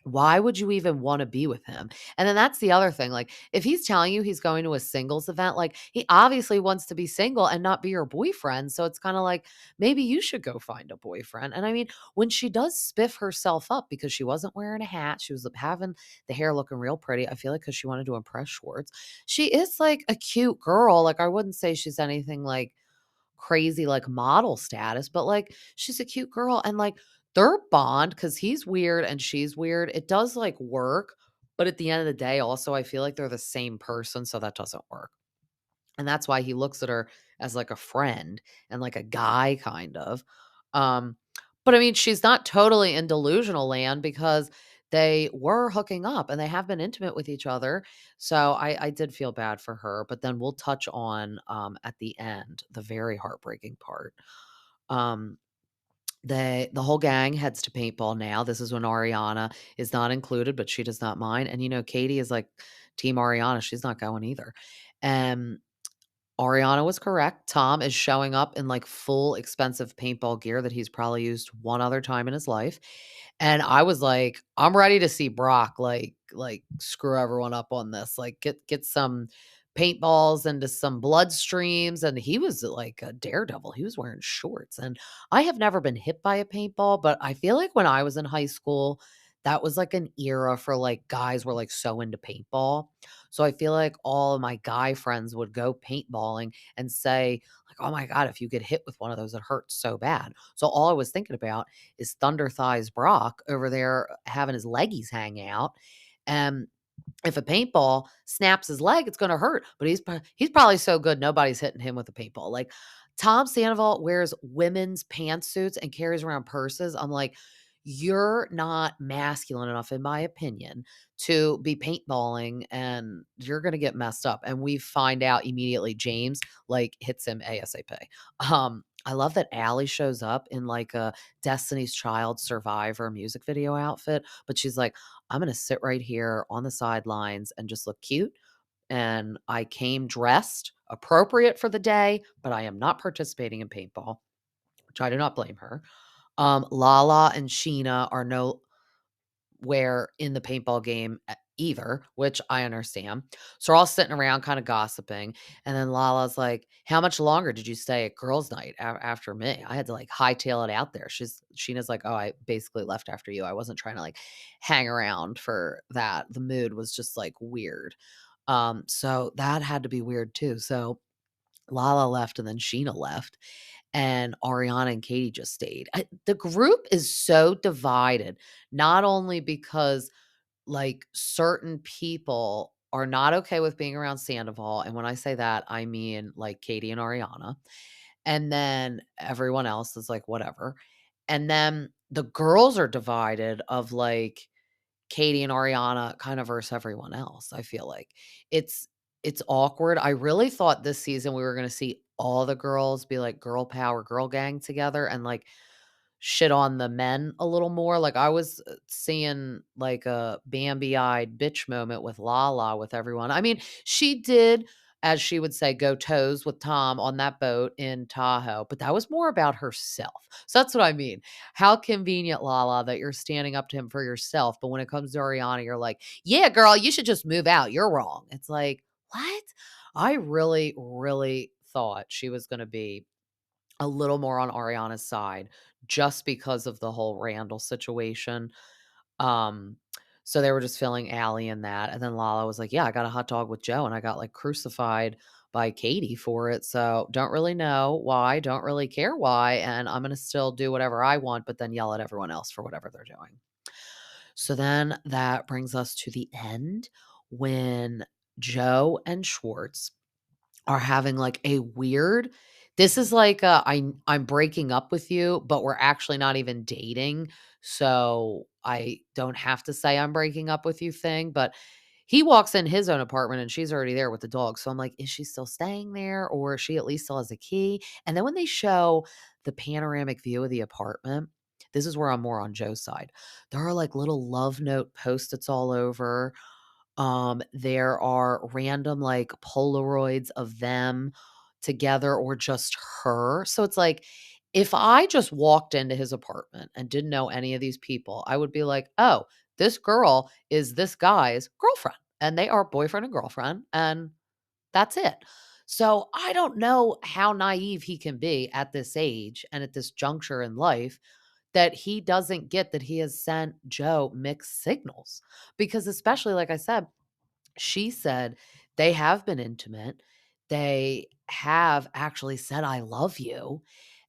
why would you even wanna be with him? And then that's the other thing, like, if he's telling you he's going to a singles event, like, he obviously wants to be single and not be your boyfriend, so it's kinda like, maybe you should go find a boyfriend. And I mean, when she does spiff herself up because she wasn't wearing a hat, she was having the hair looking real pretty, I feel like because she wanted to impress Schwartz. She is, like, a cute girl, like, I wouldn't say she's anything, like, crazy like model status, but like she's a cute girl and like their bond because he's weird and she's weird. It does like work, but at the end of the day, also I feel like they're the same person, so that doesn't work. And that's why he looks at her as like a friend and like a guy kind of. Um, but I mean, she's not totally in delusional land because they were hooking up and they have been intimate with each other. So I did feel bad for her. But then we'll touch on at the end, the very heartbreaking part. Um, the whole gang heads to paintball now. This is when Ariana is not included, but she does not mind. And you know, Katie is like team Ariana. She's not going either. And Ariana was correct. Tom is showing up in like full expensive paintball gear that he's probably used one other time in his life. And I was like, I'm ready to see Brock like screw everyone up on this. Like get some paintballs into some blood streams. And he was like a daredevil. He was wearing shorts. And I have never been hit by a paintball, but I feel like when I was in high school, that was like an era for like guys were like so into paintball. So I feel like all of my guy friends would go paintballing and say, like, oh my God, if you get hit with one of those, it hurts so bad. So all I was thinking about is Thunder Thighs Brock over there having his leggies hang out. And if a paintball snaps his leg, it's gonna hurt, but he's probably so good, nobody's hitting him with a paintball. Like, Tom Sandoval wears women's pantsuits and carries around purses. I'm like, "You're not masculine enough, in my opinion, to be paintballing, and you're gonna get messed up." And we find out immediately James, like, hits him ASAP. I love that Allie shows up in, like, a Destiny's Child Survivor music video outfit, but she's like, I'm going to sit right here on the sidelines and just look cute. And I came dressed appropriate for the day, but I am not participating in paintball, which I do not blame her. LaLa and Sheena are nowhere in the paintball game either, which I understand. So we're all sitting around kind of gossiping. And then Lala's like, how much longer did you stay at girls' night after me? I had to like hightail it out there. Sheena's like, oh, I basically left after you. I wasn't trying to like hang around for that. The mood was just like weird. So that had to be weird too. So Lala left and then Sheena left and Ariana and Katie just stayed. The group is so divided, not only because like certain people are not okay with being around Sandoval. And when I say that, I mean like Katie and Ariana. And then everyone else is like, whatever. And then the girls are divided of like Katie and Ariana kind of versus everyone else. I feel like it's it's awkward. I really thought this season we were going to see all the girls be like girl power, girl gang together and like shit on the men a little more. Like I was seeing like a Bambi-eyed bitch moment with LaLa with everyone. I mean, she did as she would say, go toes with Tom on that boat in Tahoe, but that was more about herself. So that's what I mean. How convenient, LaLa, that you're standing up to him for yourself, but when it comes to Ariana, you're like, "Yeah, girl, you should just move out. You're wrong." It's like, "What?" I really, really thought she was gonna be a little more on Ariana's side just because of the whole Randall situation. Um, so they were just filling Allie in that, and then LaLa was like, "Yeah, I got a hot dog with Joe, and I got, like, crucified by Katie for it, so don't really know why, don't really care why, and I'm gonna still do whatever I want, but then yell at everyone else for whatever they're doing." So then that brings us to the end when Joe and Schwartz are having, like, a weird this is like a I'm breaking up with you, but we're actually not even dating, so I don't have to say I'm breaking up with you thing, but he walks in his own apartment and she's already there with the dog, so I'm like, "Is she still staying there, or she at least still has a key?" And then when they show the panoramic view of the apartment, this is where I'm more on Joe's side. There are, like, little love note Post-its all over. There are random, like, Polaroids of them together or just her. So it's like, if I just walked into his apartment and didn't know any of these people, I would be like, "Oh, this girl is this guy's girlfriend, and they are boyfriend and girlfriend, and that's it." So I don't know how naive he can be at this age and at this juncture in life that he doesn't get that he has sent Joe mixed signals. Because especially, like I said, she said they have been intimate. They have actually said, "I love you."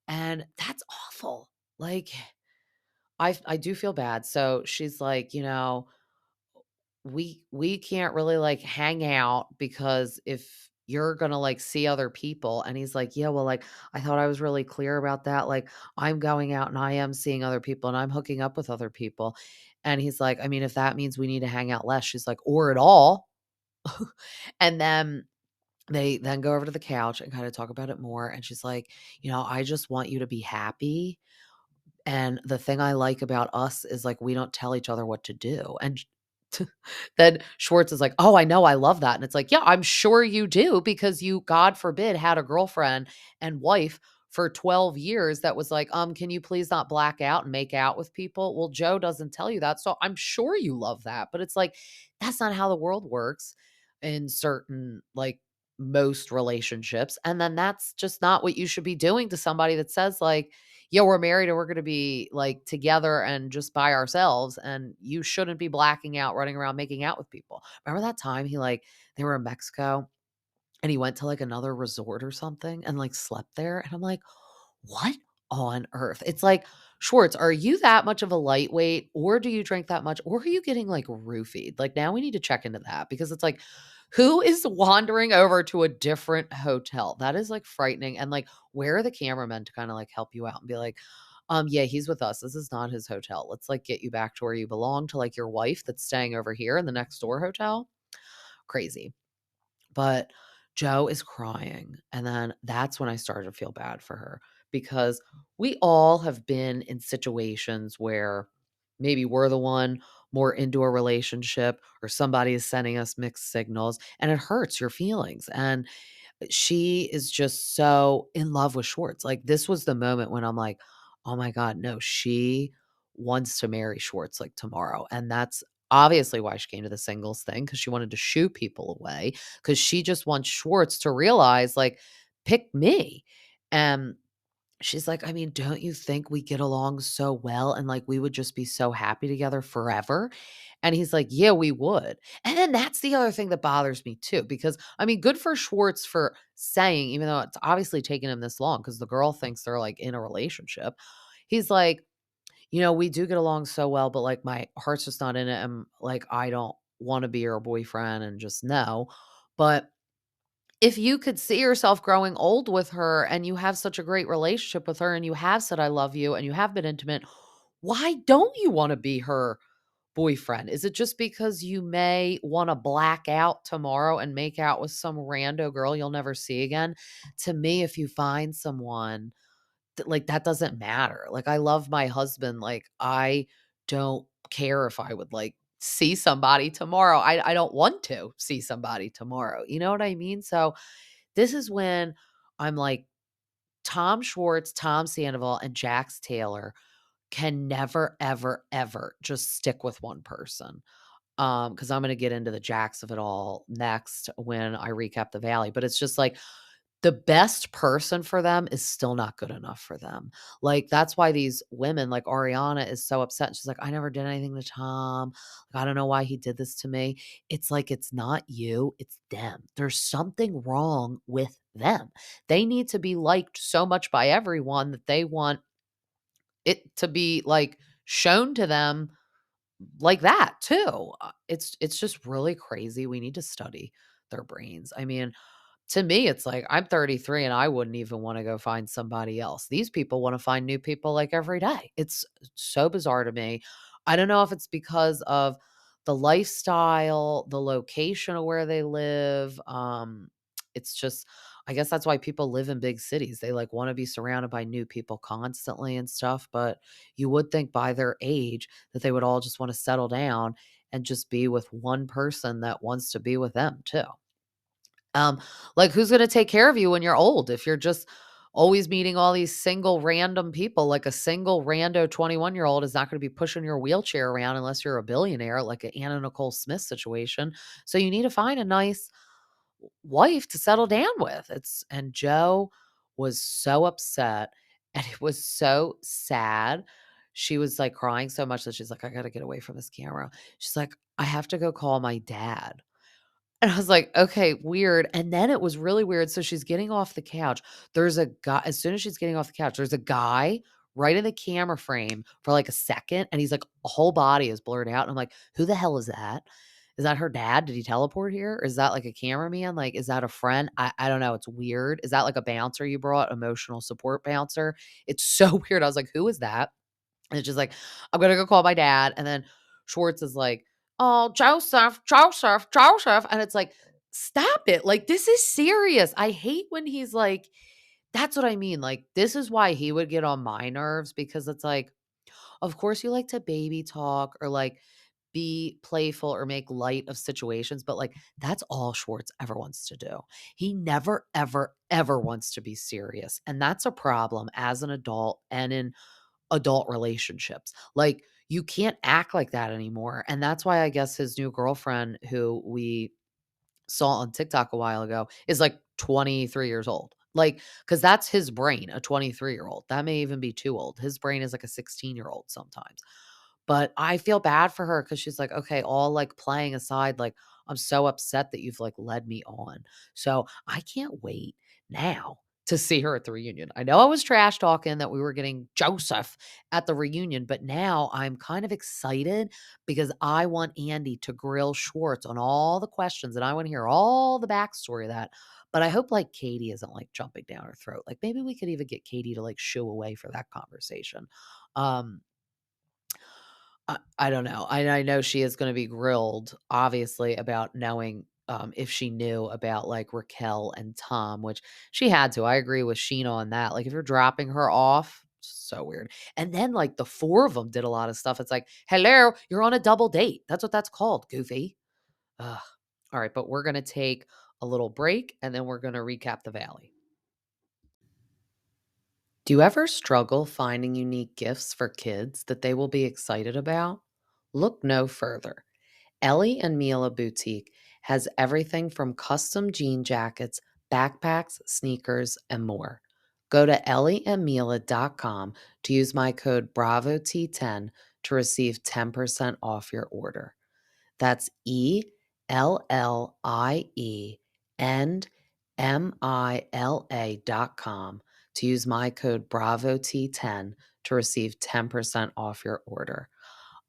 And that's awful. Like, I do feel bad. So she's like, we can't really like hang out because if you're gonna like see other people. And he's like, "Yeah, well, like I thought I was really clear about that. Like I'm going out and I am seeing other people and I'm hooking up with other people." And he's like, "I mean, if that means we need to hang out less," she's like, "or at all." And then they then go over to the couch and kind of talk about it more. And she's like, "I just want you to be happy. And the thing I like about us is like we don't tell each other what to do." And then Schwartz is like, "Oh, I know, I love that." And it's like, "Yeah, I'm sure you do because you, God forbid, had a girlfriend and wife for 12 years that was like, can you please not black out and make out with people?" Well, Joe doesn't tell you that. So I'm sure you love that. But it's like, that's not how the world works in certain, like, most relationships. And then that's just not what you should be doing to somebody that says, like, "Yeah, we're married and we're going to be like together and just by ourselves." And you shouldn't be blacking out, running around, making out with people. Remember that time they were in Mexico and he went to like another resort or something and like slept there. And I'm like, what on earth? It's like, Schwartz, are you that much of a lightweight, or do you drink that much, or are you getting like roofied? Like, now we need to check into that because it's like, who is wandering over to a different hotel? That is like frightening. And like, where are the cameramen to kind of like help you out and be like, yeah, he's with us. This is not his hotel. Let's like get you back to where you belong, to like your wife that's staying over here in the next door hotel. Crazy. But Joe is crying, and then that's when I started to feel bad for her because we all have been in situations where maybe we're the one more into a relationship or somebody is sending us mixed signals, and it hurts your feelings. And she is just so in love with Schwartz. Like, this was the moment when I'm like, "Oh my god, no, she wants to marry Schwartz, like, tomorrow." And that's obviously why she came to the singles thing, because she wanted to shoo people away, because she just wants Schwartz to realize, like, "Pick me." And she's like, "I mean, don't you think we get along so well and, like, we would just be so happy together forever?" And he's like, "Yeah, we would." And then that's the other thing that bothers me too, because, I mean, good for Schwartz for saying, even though it's obviously taken him this long, because the girl thinks they're, like, in a relationship. He's like, "We do get along so well, but, like, my heart's just not in it, and, like, I don't wanna be your boyfriend and just no." But if you could see yourself growing old with her and you have such a great relationship with her and you have said, "I love you," and you have been intimate, why don't you wanna be her boyfriend? Is it just because you may wanna black out tomorrow and make out with some rando girl you'll never see again? To me, if you find someone like, that doesn't matter. Like, I love my husband, like, I don't care if I would, like, see somebody tomorrow. I don't want to see somebody tomorrow. You know what I mean? So this is when I'm like, Tom Schwartz, Tom Sandoval, and Jax Taylor can never, ever, ever just stick with one person. Because I'm gonna get into the Jax of it all next when I recap the Valley. But it's just like the best person for them is still not good enough for them. Like, that's why these women, like Ariana, is so upset. She's like, I never did anything to Tom. Like, I don't know why he did this to me. It's like, it's not you, it's them. There's something wrong with them. They need to be liked so much by everyone that they want it to be like shown to them like that too. It's just really crazy. We need to study their brains. I mean, to me, it's like I'm 33 and I wouldn't even want to go find somebody else. These people want to find new people like every day. It's so bizarre to me. I don't know if it's because of the lifestyle, the location of where they live. It's just, I guess that's why people live in big cities. They like want to be surrounded by new people constantly and stuff. But you would think by their age that they would all just want to settle down and just be with one person that wants to be with them too. Um, like who's gonna take care of you when you're old if you're just always meeting all these single random people? Like a single rando 21-year-old is not gonna be pushing your wheelchair around unless you're a billionaire, like an Anna Nicole Smith situation. So you need to find a nice wife to settle down with. It's and Joe was so upset and it was so sad. She was like crying so much that she's like, I gotta get away from this camera. She's like, I have to go call my dad. And I was like, "Okay, weird." And then it was really weird. So she's getting off the couch. There's a guy as soon as she's getting off the couch, there's a guy right in the camera frame for like a second, and he's like, a whole body is blurred out. And I'm like, "Who the hell is that? Is that her dad? Did he teleport here? Or is that like a cameraman? Like, is that a friend? I don't know. It's weird. Is that like a bouncer you brought, emotional support bouncer? It's so weird. I was like, who is that? And it's just like, I'm gonna go call my dad. And then Schwartz is like, oh, Joseph, Joseph, Joseph. And it's like, stop it. Like, this is serious. I hate when he's like, that's what I mean. Like, this is why he would get on my nerves because it's like, of course, you like to baby talk or like be playful or make light of situations, but like that's all Schwartz ever wants to do. He never, ever, ever wants to be serious. And that's a problem as an adult and in adult relationships. Like, you can't act like that anymore. And that's why I guess his new girlfriend, who we saw on TikTok a while ago, is like 23 years old. Like, because that's his brain, a 23-year-old. That may even be too old. His brain is like a 16-year-old sometimes. But I feel bad for her because she's like, okay, all like playing aside, like, I'm so upset that you've like led me on. So I can't wait now to see her at the reunion. I know I was trash talking that we were getting Joseph at the reunion, but now I'm kind of excited because I want Andy to grill Schwartz on all the questions and I want to hear all the backstory of that. But I hope like Katie isn't like jumping down her throat. Like maybe we could even get Katie to like shoo away for that conversation. Um, I don't know. I know she is gonna be grilled, obviously, about knowing, if she knew about, like, Raquel and Tom, which she had to. I agree with Sheena on that. Like, if you're dropping her off, so weird. And then, like, the 4 of them did a lot of stuff. It's like, "Hello, you're on a double date." That's what that's called, goofy. Ugh. Alright, but we're gonna take a little break, and then we're gonna recap the Valley. Do you ever struggle finding unique gifts for kids that they will be excited about? Look no further. Ellie and Mila Boutique has everything from custom jean jackets, backpacks, sneakers, and more. Go to ellieandmila.com to use my code BRAVOT10 to receive 10% off your order. That's ELLIE and MILA.com to use my code BRAVOT10 to receive 10% off your order.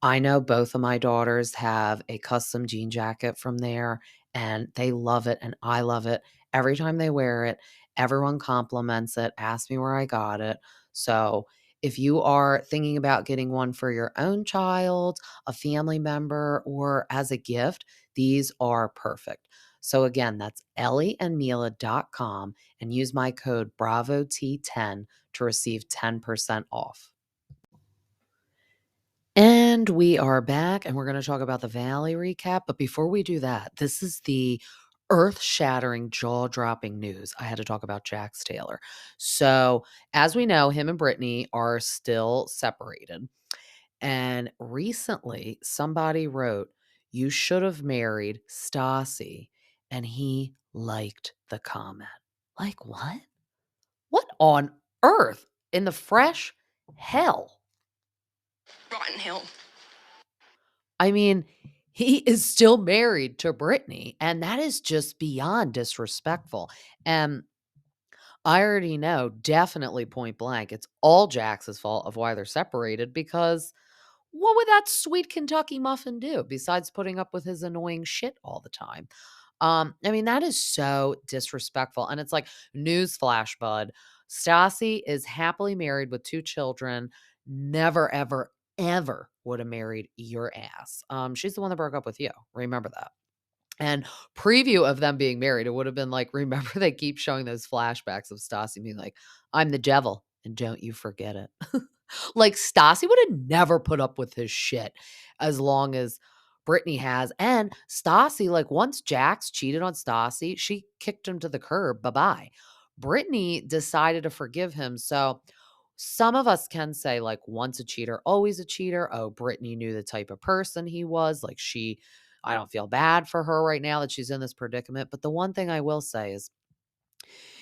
I know both of my daughters have a custom jean jacket from there and they love it and I love it. Every time they wear it, everyone compliments it, asks me where I got it. So, if you are thinking about getting one for your own child, a family member, or as a gift, these are perfect. So, again, that's ellieandmila.com and use my code BRAVOT10 to receive 10% off. And And we are back, and we're going to talk about the Valley recap. But before we do that, this is the earth-shattering, jaw-dropping news. I had to talk about Jax Taylor. So, as we know, him and Brittany are still separated. And recently, somebody wrote, "You should have married Stassi," and he liked the comment. Like, what? What on earth in the fresh hell? Rotten hell. I mean, he is still married to Brittany, and that is just beyond disrespectful. And I already know, definitely point blank, it's all Jax's fault of why they're separated because what would that sweet Kentucky muffin do besides putting up with his annoying shit all the time? I mean, that is so disrespectful. And it's like, newsflash, bud. Stassi is happily married with 2 children. Never, ever, ever would have married your ass. She's the one that broke up with you. Remember that. And preview of them being married, it would have been like, remember they keep showing those flashbacks of Stassi being like, "I'm the devil, and don't you forget it." Like, Stassi would have never put up with his shit as long as Brittany has. And Stassi, like, once Jax cheated on Stassi, she kicked him to the curb. Bye-bye. Brittany decided to forgive him. So some of us can say, like, once a cheater, always a cheater. Oh, Brittany knew the type of person he was. Like, I don't feel bad for her right now that she's in this predicament. But the one thing I will say is,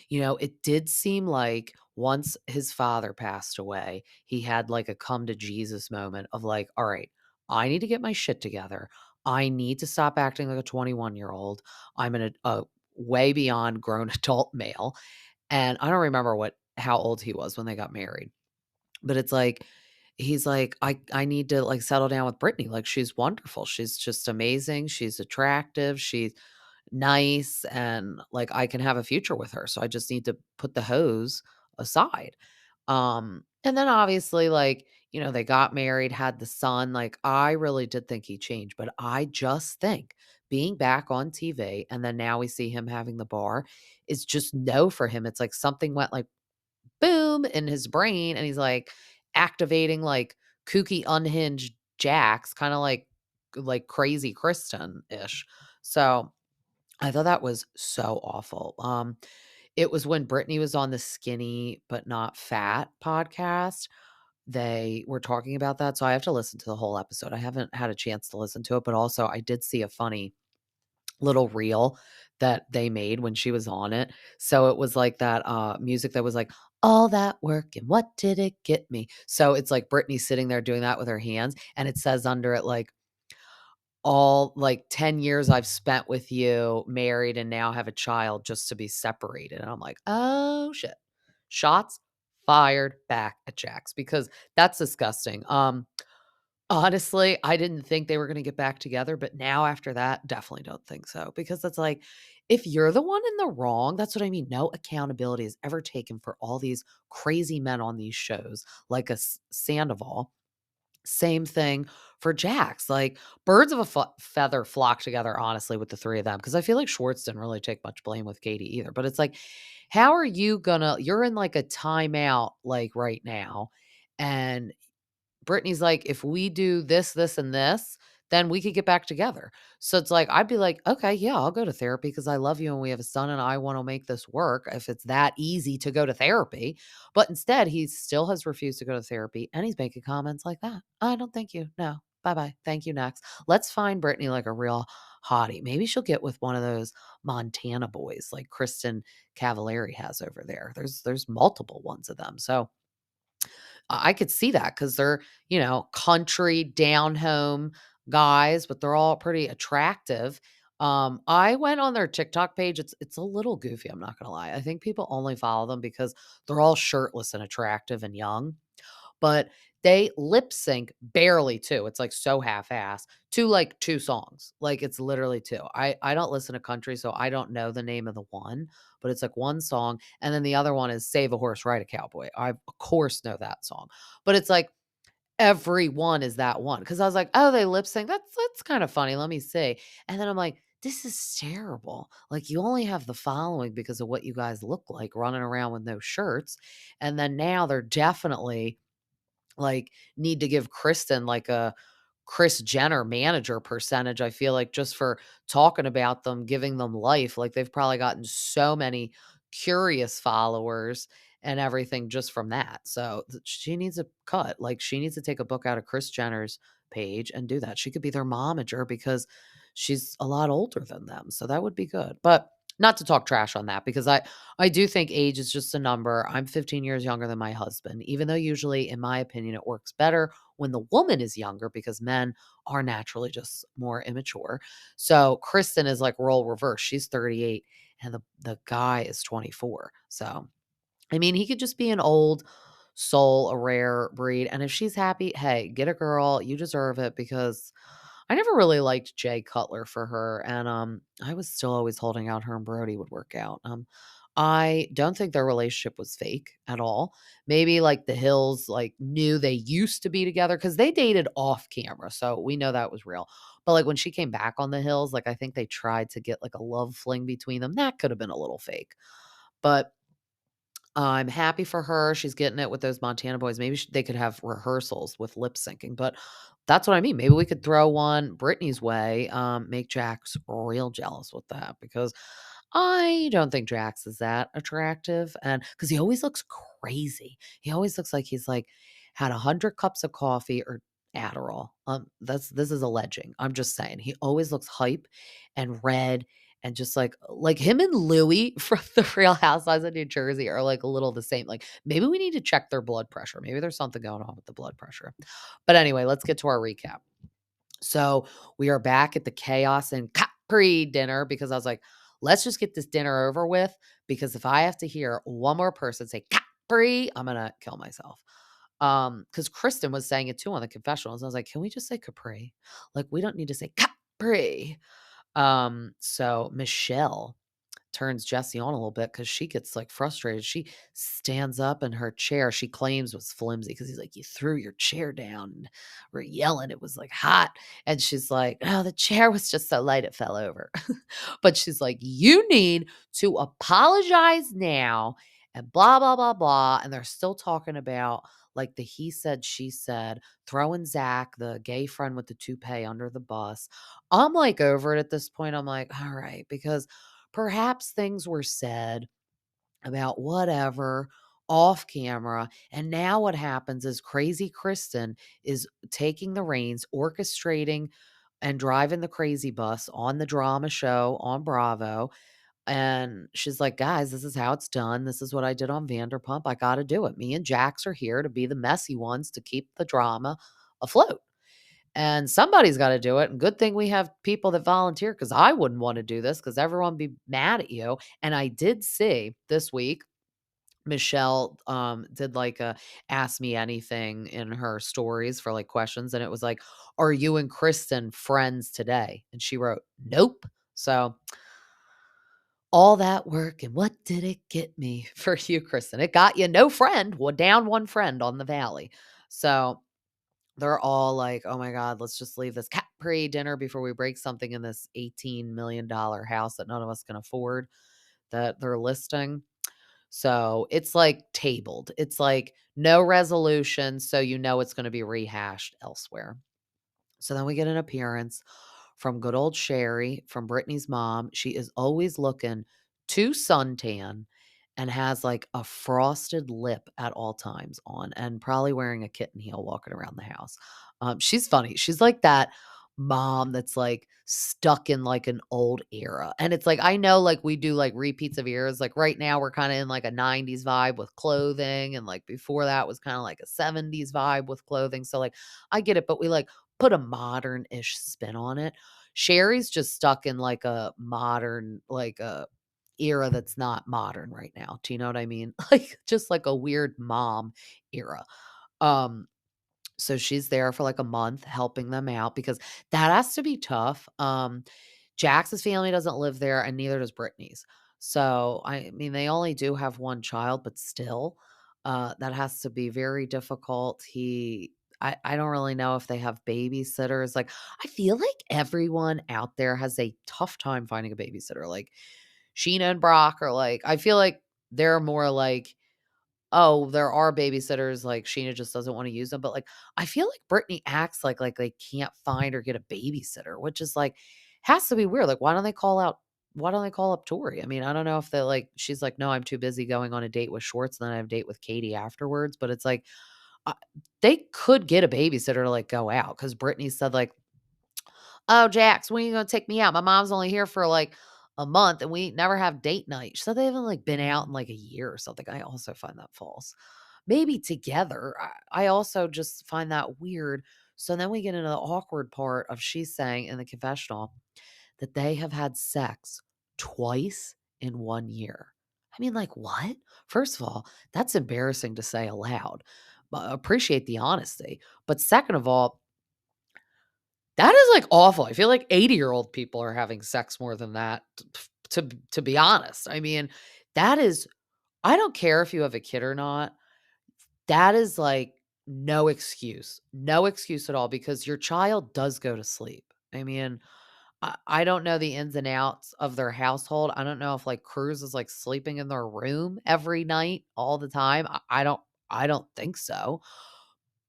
it did seem like once his father passed away, he had like a come to Jesus moment of like, all right, I need to get my shit together. I need to stop acting like a 21-year-old. I'm a way beyond grown adult male. And I don't remember how old he was when they got married. But it's like, he's like, I need to like settle down with Brittany. Like, she's wonderful. She's just amazing. She's attractive. She's nice, and like I can have a future with her. So I just need to put the hose aside. And then obviously, like, they got married, had the son. Like, I really did think he changed, but I just think being back on TV and then now we see him having the bar is just no for him. It's like something went like boom in his brain, and he's like activating like kooky unhinged Jax, kind of like crazy Kristen ish. So I thought that was so awful. It was when Brittany was on the Skinny But Not Fat podcast. They were talking about that. So I have to listen to the whole episode. I haven't had a chance to listen to it, but also I did see a funny little reel that they made when she was on it. So it was like that music that was like, all that work and what did it get me? So it's like Brittany sitting there doing that with her hands, and it says under it like, all like 10 years I've spent with you, married, and now have a child just to be separated. And I'm like, oh shit. Shots fired back at Jax because that's disgusting. Honestly, I didn't think they were going to get back together, but now after that, definitely don't think so because that's like, if you're the one in the wrong, that's what I mean. No accountability is ever taken for all these crazy men on these shows, like Sandoval. Same thing for Jax. Like, birds of a feather flock together, honestly, with the 3 of them. Because I feel like Schwartz didn't really take much blame with Katie either. But it's like, how are you you're in like a timeout, like right now. And Brittany's like, if we do this, this, and this, then we could get back together. So it's like, I'd be like, okay, yeah, I'll go to therapy because I love you and we have a son and I want to make this work if it's that easy to go to therapy. But instead, he still has refused to go to therapy and he's making comments like that. I don't thank you. No. Bye bye. Thank you. Next. Let's find Brittany like a real hottie. Maybe she'll get with one of those Montana boys like Kristen Cavallari has over there. There's multiple ones of them. So I could see that because they're, country down home guys, but they're all pretty attractive. I went on their TikTok page. It's a little goofy, I'm not gonna lie. I think people only follow them because they're all shirtless and attractive and young, but they lip sync barely too. It's like so half-ass to like 2 songs. Like it's literally 2. I don't listen to country, so I don't know the name of the one, but it's like one song and then the other one is Save a Horse, Ride a Cowboy. I of course know that song. But it's like every one is that one because I was like, "Oh, they lip sync. That's kind of funny. Let me see." And then I'm like, "This is terrible. Like you only have the following because of what you guys look like running around with no shirts." And then now they're definitely like need to give Kristen like a Kris Jenner manager percentage, I feel like, just for talking about them, giving them life. Like, they've probably gotten so many curious followers and everything just from that. So she needs a cut. Like, she needs to take a book out of Kris Jenner's page and do that. She could be their momager because she's a lot older than them. So that would be good. But not to talk trash on that, because I do think age is just a number. I'm 15 years younger than my husband, even though usually, in my opinion, it works better when the woman is younger because men are naturally just more immature. So Kristen is like role reverse. She's 38 and the guy is 24. So I mean, he could just be an old soul, a rare breed. And if she's happy, hey, get a girl. You deserve it, because I never really liked Jay Cutler for her. And I was still always holding out her and Brody would work out. I don't think their relationship was fake at all. Maybe like the Hills like knew they used to be together because they dated off camera. So we know that was real. But like when she came back on the Hills, like I think they tried to get like a love fling between them. That could have been a little fake. But I'm happy for her. She's getting it with those Montana boys. Maybe they could have rehearsals with lip syncing, but that's what I mean. Maybe we could throw one Brittany's way, make Jax real jealous with that, because I don't think Jax is that attractive. And because he always looks crazy, he always looks like he's like had 100 cups of coffee or Adderall. This is alleging. I'm just saying he always looks hype and red and just like him and Louis from the Real Housewives of New Jersey are like a little the same. Like maybe we need to check their blood pressure. Maybe there's something going on with the blood pressure. But anyway, let's get to our recap. So we are back at the Chaos and Capri dinner because I was like, let's just get this dinner over with. Because if I have to hear one more person say Capri, I'm gonna kill myself. Because Kristen was saying it too on the confessionals. I was like, can we just say Capri? Like, we don't need to say Capri. So Michelle turns Jesse on a little bit because she gets like frustrated. She stands up in her chair. She claims was flimsy because he's like, you threw your chair down. And we're yelling. It was like hot. And she's like, oh, the chair was just so light it fell over. But she's like, you need to apologize now and blah, blah, blah, blah. And they're still talking about like the he said, she said, throwing Zach, the gay friend with the toupee, under the bus. I'm like over it at this point. I'm like, all right, because perhaps things were said about whatever off camera. And now what happens is crazy Kristen is taking the reins, orchestrating and driving the crazy bus on the drama show on Bravo. And she's like, guys, this is how it's done. This is what I did on Vanderpump. I got to do it. Me and Jax are here to be the messy ones to keep the drama afloat. And somebody's got to do it. And good thing we have people that volunteer, because I wouldn't want to do this because everyone would be mad at you. And I did see this week, Michelle did like a ask me anything in her stories for like questions. And it was like, are you and Kristen friends today? And she wrote, nope. So all that work, and what did it get me for you, Kristen? It got you no friend. Well, down one friend on the valley. So they're all like, "Oh my god, let's just leave this Capri dinner before we break something in this $18 million house that none of us can afford that they're listing." So it's like tabled. It's like no resolution, so you know it's going to be rehashed elsewhere. So then we get an appearance from good old Sherry, from Brittany's mom. She is always looking too suntan and has like a frosted lip at all times on, and probably wearing a kitten heel walking around the house. She's funny. She's like that mom that's like stuck in like an old era. And it's like, I know like we do like repeats of eras. Like right now we're kind of in like a 90s vibe with clothing. And like before that was kind of like a 70s vibe with clothing. So like I get it, but we like put a modern-ish spin on it. Sherry's just stuck in like a modern, like a era that's not modern right now. Do you know what I mean? Like just like a weird mom era. Um, so she's there for like a month helping them out because that has to be tough. Jax's family doesn't live there and neither does Brittany's. So I mean they only do have one child, but still, that has to be very difficult. I don't really know if they have babysitters. Like I feel like everyone out there has a tough time finding a babysitter. Like Sheena and Brock are like, I feel like they're more like oh, there are babysitters, like, Sheena just doesn't wanna use them, but, like, I feel like Brittany acts like they can't find or get a babysitter, which is, like, has to be weird, like, why don't they call up Tori? I mean, I don't know if they like she's like, "No, I'm too busy going on a date with Schwartz, then I have a date with Katie afterwards," but it's like, uh, they could get a babysitter to, like, go out because Brittany said, like, "Oh, Jax, when are you gonna take me out? My mom's only here for, like, a month, and we never have date night." So they haven't, like, been out in, like, a year or something. I also find that false. Maybe together. I also just find that weird. So then we get into the awkward part of she's saying in the confessional that they have had sex twice in 1 year. I mean, like, what? First of all, that's embarrassing to say aloud. Appreciate the honesty. But second of all, that is, like, awful. I feel like 80-year-old people are having sex more than that, to be honest. I mean, that is I don't care if you have a kid or not. That is, like, no excuse. No excuse at all because your child does go to sleep. I mean, I don't know the ins and outs of their household. I don't know if, like, Cruz is, like, sleeping in their room every night all the time. I don't think so.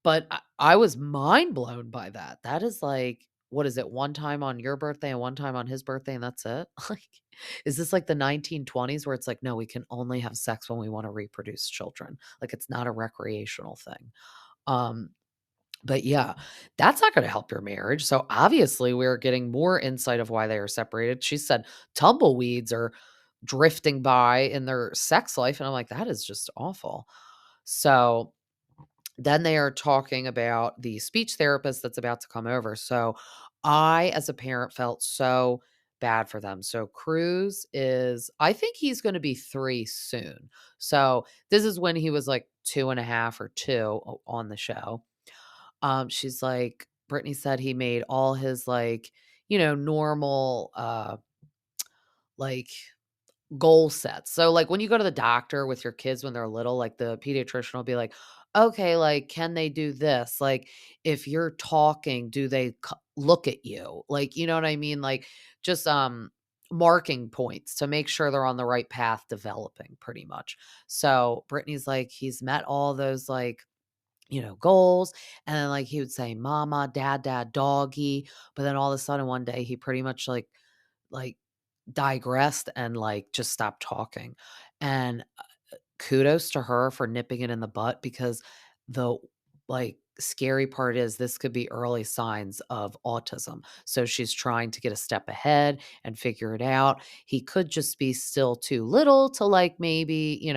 But I was mind blown by that. That is like, what is it? One time on your birthday and one time on his birthday, and that's it? Like, is this like the 1920s where it's like, no, we can only have sex when we want to reproduce children? Like, it's not a recreational thing. Um, but yeah, that's not going to help your marriage. So obviously, we're getting more insight of why they are separated. She said tumbleweeds are drifting by in their sex life. And I'm like, that is just awful. So then they are talking about the speech therapist that's about to come over. So I, as a parent, felt so bad for them. So Cruz is, I think he's going to be 3 soon. So this is when he was like 2.5 or 2 on the show. She's like, Brittany said he made all his like, normal, like goal sets. So, like, when you go to the doctor with your kids when they're little, like, the pediatrician will be like, "Okay, like, can they do this?" Like, if you're talking, do they look at you? Like, you know what I mean? Like, just, marking points to make sure they're on the right path developing pretty much. So, Brittany's like, he's met all those, like, goals, and then, like, he would say, "Mama, dad, doggy," but then all of a sudden one day he pretty much, like, digressed and, like, just stopped talking, and kudos to her for nipping it in the butt because the, like, scary part is this could be early signs of autism. So she's trying to get a step ahead and figure it out. He could just be still too little to, like, maybe,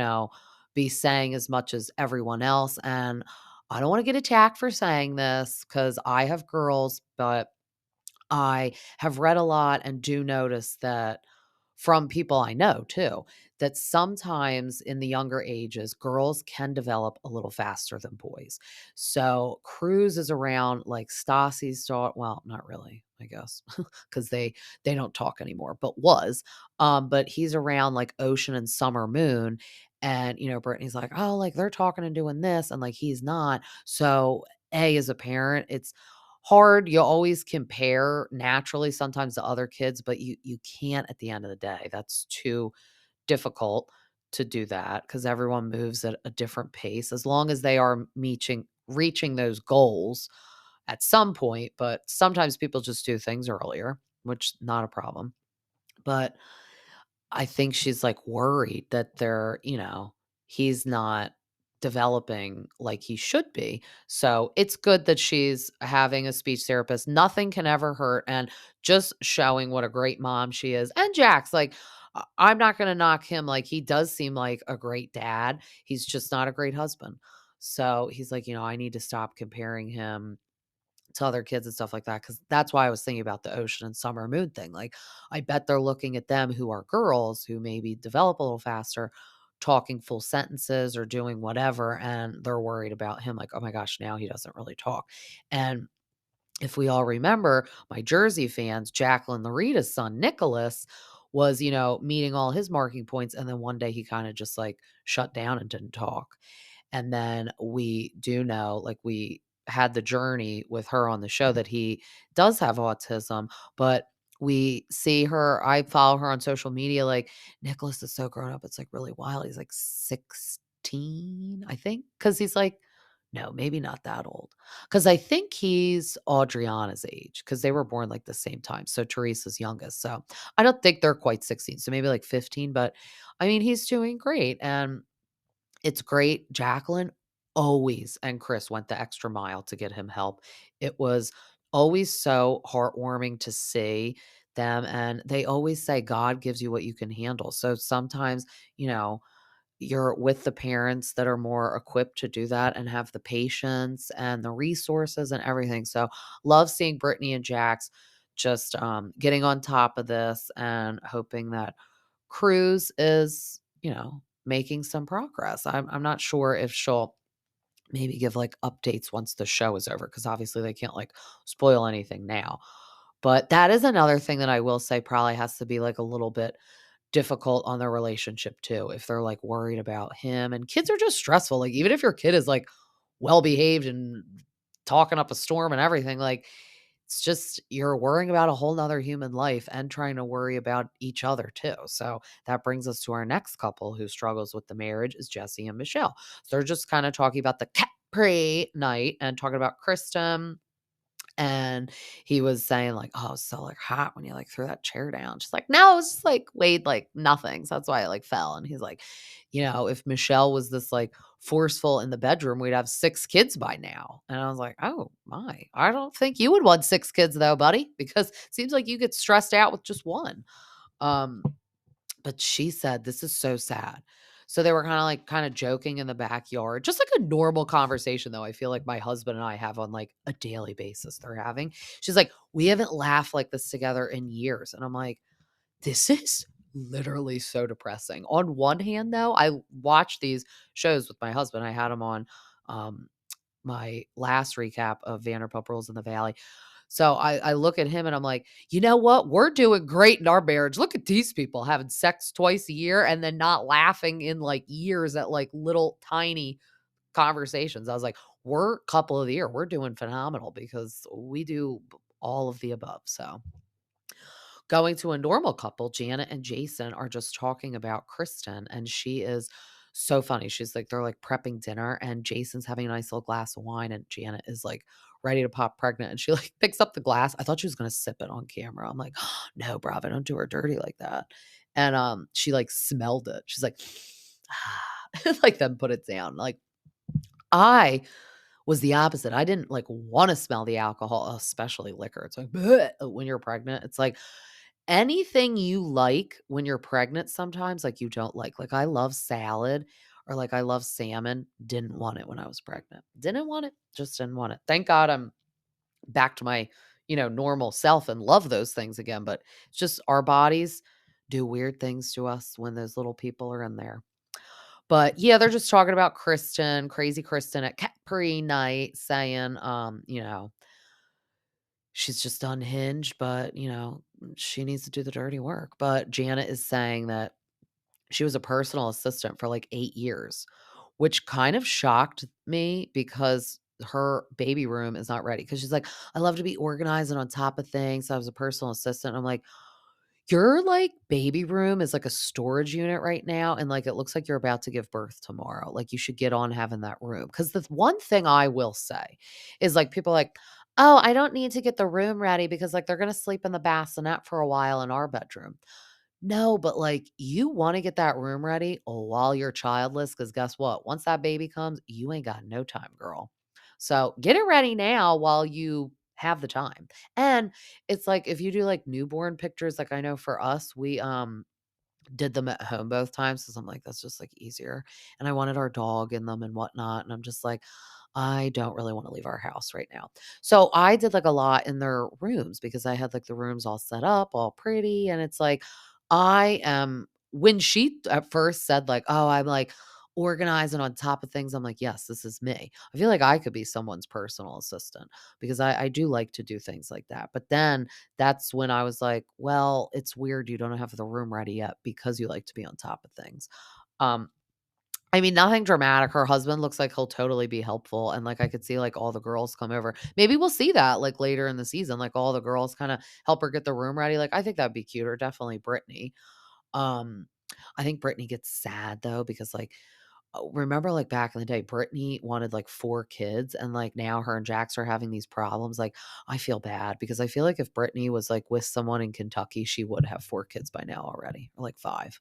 be saying as much as everyone else, and I don't wanna get attacked for saying this because I have girls, but I have read a lot and do notice that from people I know too, that sometimes in the younger ages, girls can develop a little faster than boys. So Cruz is around like Stassi's daughter. Well, not really, I guess, because they don't talk anymore, but was. But he's around like Ocean and Summer Moon. And Brittany's like, oh, like they're talking and doing this, and like he's not. So as a parent, it's hard. You always compare naturally sometimes to other kids, but you can't at the end of the day. That's too difficult to do that because everyone moves at a different pace as long as they are reaching those goals at some point, but sometimes people just do things earlier, which not a problem. But I think she's, like, worried that he's not developing like he should be. So, it's good that she's having a speech therapist. Nothing can ever hurt, and just showing what a great mom she is. And Jax, like, I'm not gonna knock him, like, he does seem like a great dad. He's just not a great husband. So, he's like, "I need to stop comparing him to other kids and stuff like that, because that's why I was thinking about the Ocean and Summer Moon thing, like, I bet they're looking at them who are girls who maybe develop a little faster, talking full sentences or doing whatever, and they're worried about him, like, "Oh my gosh, now he doesn't really talk." And if we all remember, my Jersey fans, Jacqueline Larita's son, Nicholas, was, meeting all his marking points, and then one day he kinda just, like, shut down and didn't talk. And then we do know, like, we had the journey with her on the show that he does have autism, but we see I follow her on social media, like, Nicholas is so grown up, it's, like, really wild. He's, like, 6. 14, I think, because he's like, no, maybe not that old. Because I think he's Audriana's age because they were born like the same time. So Teresa's youngest. So I don't think they're quite 16. So maybe like 15. But I mean, he's doing great. And it's great. Jacqueline always and Chris went the extra mile to get him help. It was always so heartwarming to see them. And they always say God gives you what you can handle. So sometimes, you know, you're with the parents that are more equipped to do that and have the patience and the resources and everything. So love seeing Brittany and Jax just getting on top of this and hoping that Cruz is, making some progress. I'm not sure if she'll maybe give like updates once the show is over because obviously they can't like spoil anything now. But that is another thing that I will say probably has to be like a little bit difficult on their relationship too, if they're, like, worried about him, and kids are just stressful, like, even if your kid is, like, well-behaved and talking up a storm and everything, like, it's just you're worrying about a whole whole 'nother human life and trying to worry about each other too, so that brings us to our next couple who struggles with the marriage is Jesse and Michelle. So they're just kinda talking about the Capri night and talking about Kristen and he was saying like, "Oh, it's so, like, hot when you, like, threw that chair down." She's like, "No, it's just, like, weighed, like, nothing, so that's why it, like, fell." And he's like, "If Michelle was this, like, forceful in the bedroom, we'd have 6 kids by now." And I was like, "Oh my. I don't think you would want 6 kids though, buddy, because it seems like you get stressed out with just 1." Um but she said, "This is so sad." So they were kinda joking in the backyard, just like a normal conversation, though, I feel like my husband and I have on, like, a daily basis they're having. She's like, "We haven't laughed like this together in years." And I'm like, "This is literally so depressing." On one hand, though, I watch these shows with my husband. I had him on, um, my last recap of Vanderpump Rules in the Valley. So I look at him and I'm like, you know what? We're doing great in our marriage. Look at these people having sex twice a year and then not laughing in like years at like little tiny conversations. I was like, we're couple of the year. We're doing phenomenal because we do all of the above. So going to a normal couple, Janet and Jason are just talking about Kristen, and she is so funny. She's like, they're like prepping dinner, and Jason's having a nice little glass of wine, and Janet is like ready to pop pregnant. And she like picks up the glass. I thought she was gonna sip it on camera. I'm like, no, bravo, don't do her dirty like that. And she like smelled it. She's like, ah, like then put it down. Like I was the opposite. I didn't like want to smell the alcohol, especially liquor. It's like "Bleh," when you're pregnant. It's like anything you like when you're pregnant sometimes, like, you don't like. Like, I love salad or, like, I love salmon. Didn't want it when I was pregnant. Didn't want it. Just didn't want it. Thank God I'm back to my, normal self and love those things again, but it's just our bodies do weird things to us when those little people are in there. But, yeah, they're just talking about Kristen, crazy Kristen at Capri night saying, she's just unhinged, but, she needs to do the dirty work. But Janet is saying that she was a personal assistant for like 8 years, which kind of shocked me because her baby room is not ready. Because she's like, "I love to be organized and on top of things. So I was a personal assistant." I'm like, your, like, baby room is like a storage unit right now, and, like, it looks like you're about to give birth tomorrow. Like, you should get on having that room. Because the one thing I will say is, like, people are like, "Oh, I don't need to get the room ready because, like, they're gonna sleep in the bassinet for a while in our bedroom." No, but, like, you wanna get that room ready while you're childless. Because guess what? Once that baby comes, you ain't got no time, girl. So, get it ready now while you have the time. And it's like if you do, like, newborn pictures, like, I know for us, we, did them at home both times because 'cause I'm like, "That's just, like, easier." And I wanted our dog in them and whatnot, and I'm just like, "I don't really wanna leave our house right now." So, I did, like, a lot in their rooms because I had, like, the rooms all set up, all pretty, and it's like, I am when she at first said, like, "Oh, I'm, like, organized and on top of things," I'm like, "Yes, this is me." I feel like I could be someone's personal assistant because I do like to do things like that, but then that's when I was like, "Well, it's weird you don't have the room ready yet because you like to be on top of things." Um, I mean, nothing dramatic. Her husband looks like he'll totally be helpful, and, like, I could see, like, all the girls come over. Maybe we'll see that, like, later in the season, like, all the girls kinda help her get the room ready, like, I think that'd be cute, or definitely Brittany. Um, I think Brittany gets sad, though, because, like, remember, like, back in the day, Brittany wanted, like, 4 kids, and, like, now her and Jax are having these problems, like, I feel bad because I feel like if Brittany was, like, with someone in Kentucky, she would have 4 kids by now already, or, like, 5.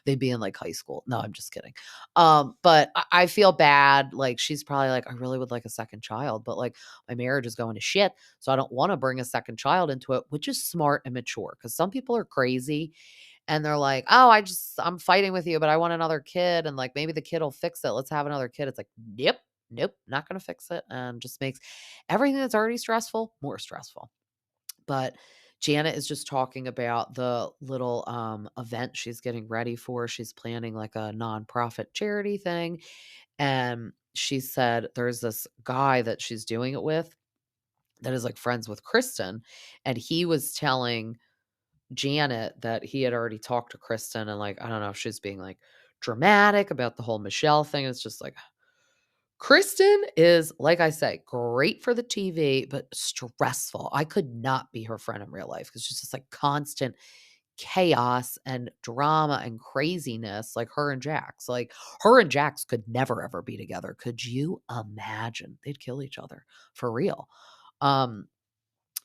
They'd be in, like, high school. No, I'm just kidding. But I feel bad, like, she's probably like, "I really would like a second child, but, like, my marriage is going to shit, so I don't wanna bring a second child into it," which is smart and mature because some people are crazy and they're like, "Oh, I'm fighting with you, but I want another kid, and, like, maybe the kid'll fix it. Let's have another kid." It's like, "Nope, nope, not gonna fix it," and just makes everything that's already stressful more stressful. But Janet is just talking about the little, event she's getting ready for. She's planning, like, a nonprofit charity thing, and she said there's this guy that she's doing it with that is, like, friends with Kristen, and he was telling Janet that he had already talked to Kristen and, like, I don't know if she's being, like, dramatic about the whole Michelle thing. It's just like, Kristen is, like I say, great for the TV, but stressful. I could not be her friend in real life because she's just like constant chaos and drama and craziness, like her and Jax. Like her and Jax could never ever be together. Could you imagine? They'd kill each other for real. Um,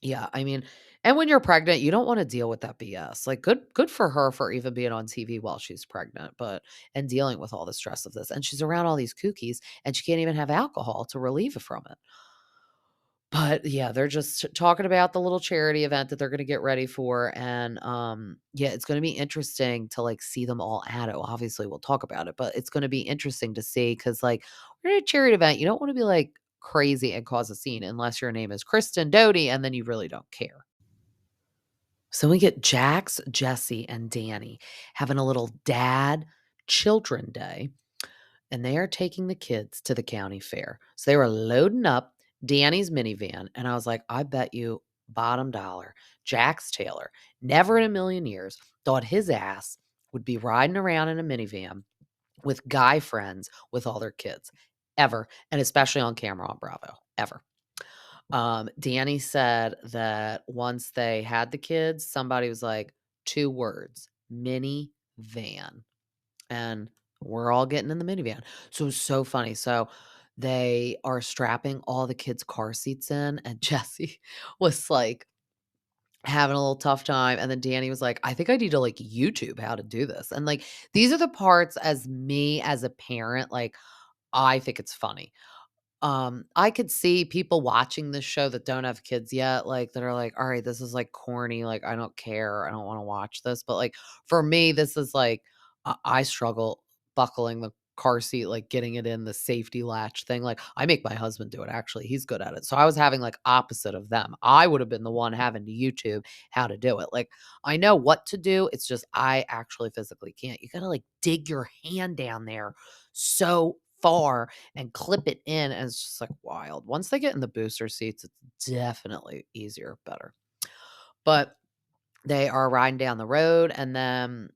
yeah, I mean, and when you're pregnant, you don't wanna deal with that BS. Like, good for her for even being on TV while she's pregnant, but and dealing with all the stress of this, and she's around all these kookies, and she can't even have alcohol to relieve her from it. But, yeah, they're just talking about the little charity event that they're gonna get ready for, and, yeah, it's gonna be interesting to, like, see them all at it. Obviously, we'll talk about it, but it's gonna be interesting to see because, like, we're at a charity event, you don't wanna be, like, crazy and cause a scene unless your name is Kristen Doty, and then you really don't care. So we get Jax, Jesse, and Danny having a little dad children day, and they are taking the kids to the county fair. So they were loading up Danny's minivan, and I was like, I bet you bottom dollar, Jax Taylor, never in a million years thought his ass would be riding around in a minivan with guy friends with all their kids ever, and especially on camera on Bravo, ever. Danny said that once they had the kids, somebody was like, 2 words, minivan, and we're all getting in the minivan. So it's so funny. So they are strapping all the kids' car seats in, and Jesse was like having a little tough time. And then Danny was like, I think I need to like YouTube how to do this. And like, these are the parts as me as a parent, like, I think it's funny. I could see people watching this show that don't have kids yet, like, that are like, "All right, this is, like, corny, like, I don't care, I don't wanna watch this," but, like, for me, this is, like, I struggle buckling the car seat, like, getting it in the safety latch thing, like, I make my husband do it, actually, he's good at it, so I was having, like, opposite of them. I would have been the one having to YouTube how to do it, like, I know what to do, it's just I actually physically can't. You gotta, like, dig your hand down there so far and clip it in, and it's just, like, wild. Once they get in the booster seats, it's definitely easier, better. But they are riding down the road, and then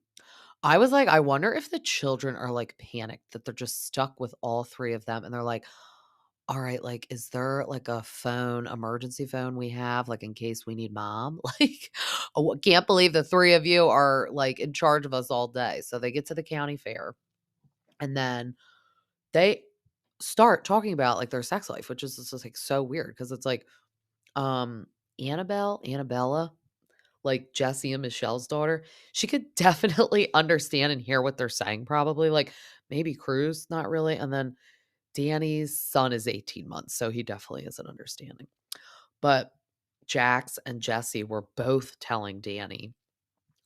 I was like, I wonder if the children are, like, panicked that they're just stuck with all 3 of them, and they're like, "Alright, like, is there, like, a phone emergency phone we have, like, in case we need mom?" Like, "Oh, can't believe the 3 of you are, like, in charge of us all day." So they get to the county fair, and then they start talking about, like, their sex life, which is just, like, so weird because it's like, um, Annabella, like, Jesse and Michelle's daughter, she could definitely understand and hear what they're saying probably, like, maybe Cruz, not really, and then Danny's son is 18 months, so he definitely isn't understanding. But Jax and Jesse were both telling Danny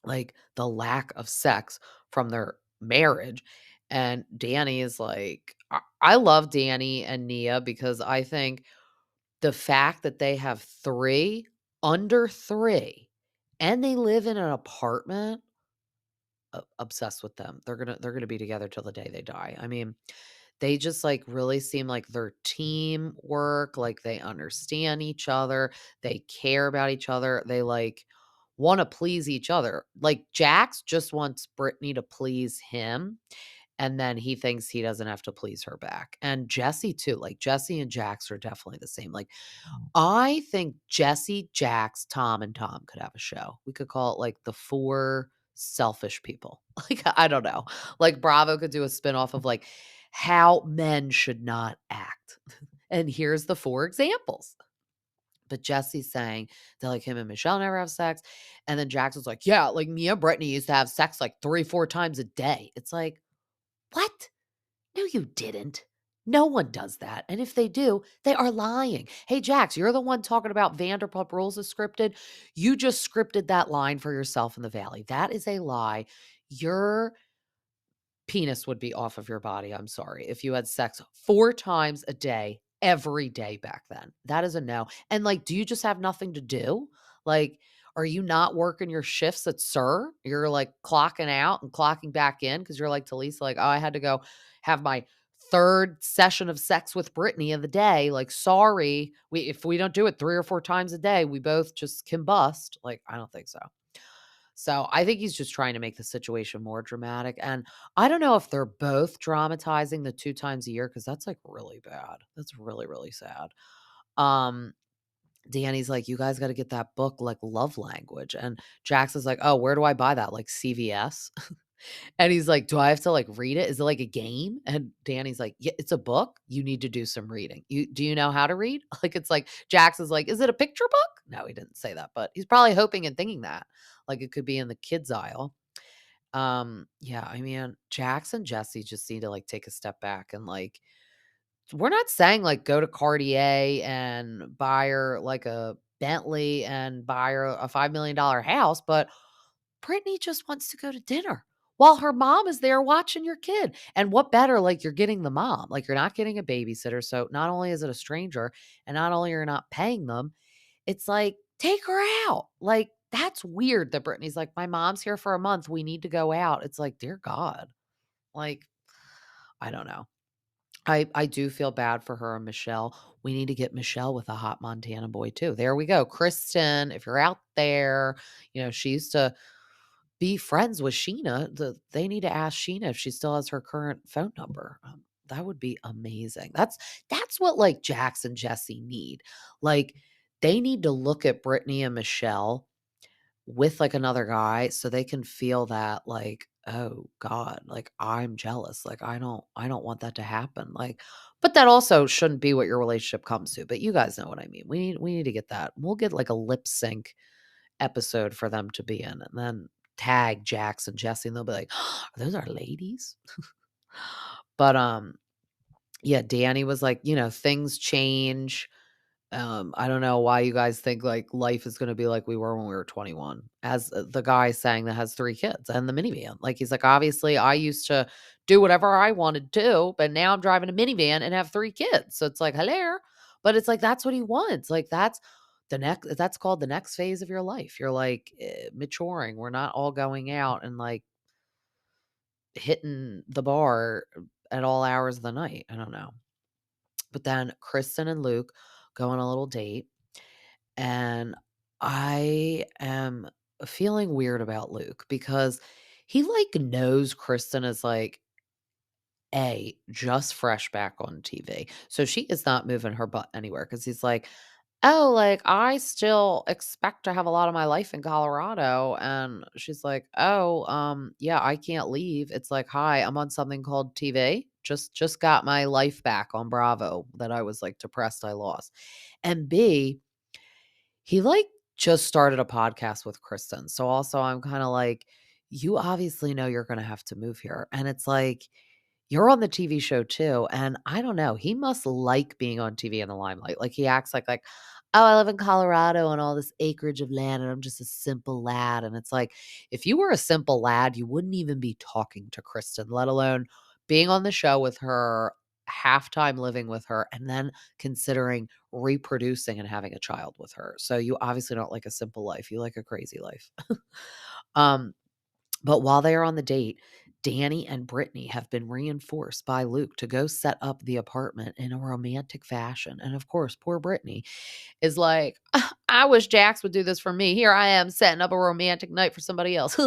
like, the lack of sex from their marriage, and Danny is like I love Danny and Nia because I think the fact that they have 3, under 3, and they live in an apartment, obsessed with them. They're gonna be together till the day they die. I mean, they just, like, really seem like their teamwork, like, they understand each other, they care about each other, they, like, wanna please each other. Like, Jax just wants Brittany to please him, and then he thinks he doesn't have to please her back, and Jesse too, like, Jesse and Jax are definitely the same, like, I think Jesse, Jax, Tom, and Tom could have a show. We could call it, like, the 4 selfish people. Like, I don't know. Like, Bravo could do a spinoff of, like, how men should not act. And here's the 4 examples. But Jesse's saying that, like, him and Michelle never have sex, and then Jax was like, "Yeah, like, me and Brittany used to have sex, like, 3, 4 times a day." It's like, "What? No, you didn't. No one does that, and if they do, they are lying." Hey, Jax, you're the one talking about Vanderpump Rules is scripted. You just scripted that line for yourself in the Valley. That is a lie. Your penis would be off of your body, I'm sorry, if you had sex 4 times a day, every day back then. That is a no. And, like, do you just have nothing to do? Like, are you not working your shifts at SUR? You're, like, clocking out and clocking back in because 'cause you're like to Lisa, like, "Oh, I had to go have my 3rd session of sex with Brittany of the day. Like, sorry, if we don't do it 3 or 4 times a day, we both just combust." Like, I don't think so. So I think he's just trying to make the situation more dramatic. And I don't know if they're both dramatizing the 2 times a year because that's like really bad. That's really, really sad. Um, Danny's like, you guys got to get that book like Love Language. And Jax is like, oh, where do I buy that? Like CVS? And he's like, do I have to like read it? Is it like a game? And Danny's like, yeah, it's a book. You need to do some reading. Do you know how to read? Like it's like Jax is like, is it a picture book? No, he didn't say that, but he's probably hoping and thinking that. Like it could be in the kids aisle. Yeah, I mean, Jax and Jesse just need to like take a step back and like we're not saying like go to Cartier and buy her like a Bentley and buy her a $5 million house, but Brittany just wants to go to dinner while her mom is there watching your kid. And what better? Like you're getting the mom, like you're not getting a babysitter. So not only is it a stranger and not only you're not paying them, it's like take her out. Like that's weird that Brittany's like, my mom's here for a month. We need to go out. It's like, dear God, like, I don't know. I do feel bad for her and Michelle. We need to get Michelle with a hot Montana boy too. There we go. Kristen, if you're out there, she used to be friends with Sheena. They need to ask Sheena if she still has her current phone number. That would be amazing. That's what like Jax and Jesse need. Like they need to look at Brittany and Michelle with like another guy so they can feel that like, oh God, like I'm jealous. Like I don't want that to happen. Like, but that also shouldn't be what your relationship comes to. But you guys know what I mean. We need to get that. We'll get like a lip sync episode for them to be in and then tag Jax and Jesse and they'll be like, are those our ladies? But yeah, Danny was like, things change. I don't know why you guys think like life is gonna be like we were when we were 21. As the guy saying that has 3 kids and the minivan. Like he's like, obviously I used to do whatever I wanted to, but now I'm driving a minivan and have 3 kids. So it's like, hello. But it's like that's what he wants. Like that's called the next phase of your life. You're like maturing. We're not all going out and like hitting the bar at all hours of the night. I don't know. But then Kristen and Luke go on a little date and I am feeling weird about Luke because he like knows Kristen is like just fresh back on TV. So she is not moving her butt anywhere because he's like, oh, like I still expect to have a lot of my life in Colorado. And she's like, oh, yeah, I can't leave. It's like, hi, I'm on something called TV. Just got my life back on Bravo that I was like depressed I lost. And B, he, like, just started a podcast with Kristen, so also I'm kinda like, "You obviously know you're gonna have to move here," and it's like, you're on the TV show too, and I don't know, he must like being on TV in the limelight, like, he acts like, "Oh, I live in Colorado and all this acreage of land, and I'm just a simple lad," and it's like, if you were a simple lad, you wouldn't even be talking to Kristen, let alone being on the show with her, half-time living with her, and then considering reproducing and having a child with her. So you obviously don't like a simple life. You like a crazy life. um, but while they are on the date, Danny and Brittany have been reinforced by Luke to go set up the apartment in a romantic fashion. And of course, poor Brittany is like, I wish Jax would do this for me. Here I am setting up a romantic night for somebody else.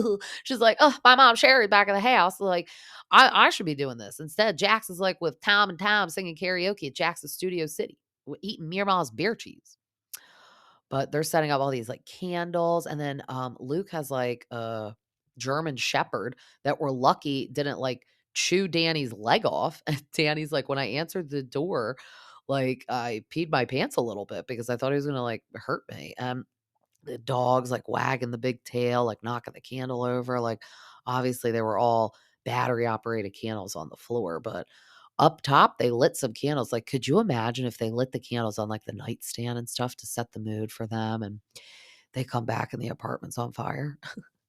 She's like, oh, my mom Sherry back in the house. Like, I should be doing this. Instead, Jax is like with Tom and Tom singing karaoke at Jax's Studio City, eating Miramars beer cheese. But they're setting up all these like candles. And then Luke has like a German Shepherd that we're lucky didn't like chew Danny's leg off. And Danny's like, when I answered the door, like I peed my pants a little bit because I thought he was gonna like hurt me. The dog's like wagging the big tail, like knocking the candle over. Like obviously they were all battery operated candles on the floor, but up top they lit some candles. Like, could you imagine if they lit the candles on like the nightstand and stuff to set the mood for them? And they come back and the apartment's on fire.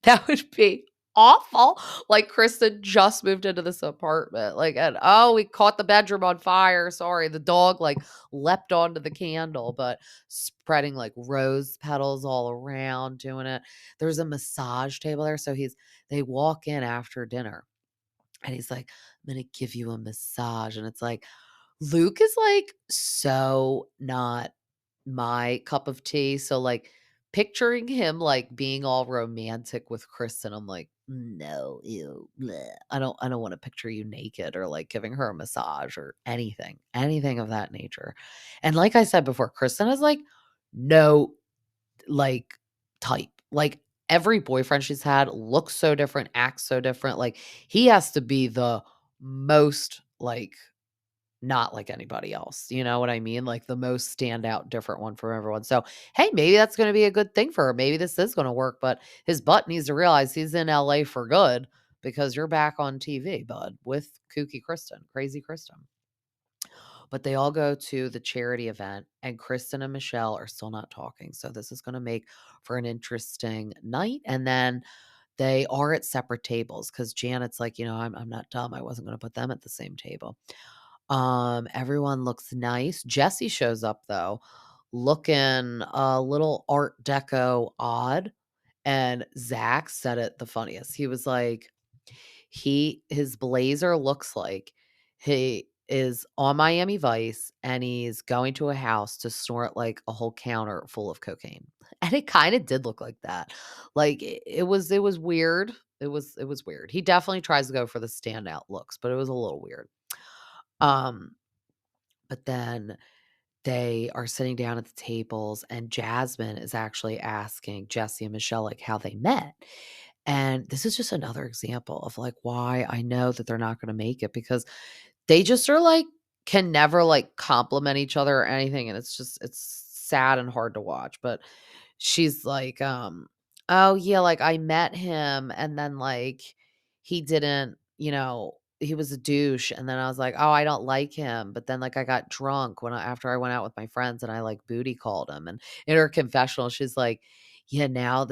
That would be awful. Like, Kristen just moved into this apartment, like, and, "Oh, we caught the bedroom on fire, sorry." The dog, like, leapt onto the candle, but spreading, like, rose petals all around, doing it. There's a massage table there, so they walk in after dinner, and he's like, "I'm gonna give you a massage," and it's like, Luke is, like, so not my cup of tea, so, like, picturing him, like, being all romantic with Kristen, I'm like, "No, ew, bleh." I don't wanna picture you naked or, like, giving her a massage or anything of that nature. And like I said before, Kristen is, like, no, like, type. Like, every boyfriend she's had looks so different, acts so different, like, he has to be the most, like, not like anybody else, you know what I mean? Like the most standout different one from everyone. So, hey, maybe that's gonna be a good thing for her. Maybe this is gonna work, but his butt needs to realize he's in LA for good because you're back on TV, bud, with kooky Kristen, crazy Kristen. But they all go to the charity event and Kristen and Michelle are still not talking. So this is gonna make for an interesting night. And then they are at separate tables because Janet's like, I'm not dumb. I wasn't gonna put them at the same table. Everyone looks nice. Jesse shows up though, looking a little art deco odd. And Zach said it the funniest. He was like, his blazer looks like he is on Miami Vice and he's going to a house to snort like a whole counter full of cocaine. And it kind of did look like that. Like it was weird. It was weird. He definitely tries to go for the standout looks, but it was a little weird. Um but then they are sitting down at the tables, and Jasmine is actually asking Jesse and Michelle, like, how they met. And this is just another example of, like, why I know that they're not gonna make it because they just are, like, can never, like, compliment each other or anything, and it's sad and hard to watch, but she's like, "Oh, yeah, like, I met him, and then, like, he didn't he was a douche, and then I was like, 'Oh, I don't like him,' but then, like, I got drunk after I went out with my friends, and I, like, booty called him." And in her confessional, she's like, "Yeah, now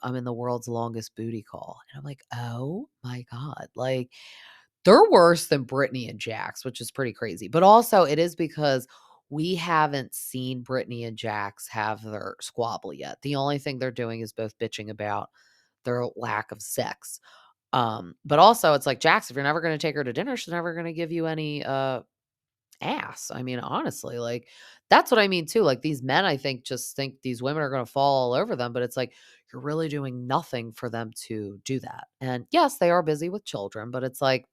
I'm in the world's longest booty call." And I'm like, "Oh my god." Like, they're worse than Brittany and Jax, which is pretty crazy. But also it is because we haven't seen Brittany and Jax have their squabble yet. The only thing they're doing is both bitching about their lack of sex. But also it's like, Jax, if you're never gonna take her to dinner, she's never gonna give you any ass. I mean, honestly, like that's what I mean too. Like these men, I think, just think these women are gonna fall all over them, but it's like you're really doing nothing for them to do that. And yes, they are busy with children, but it's like,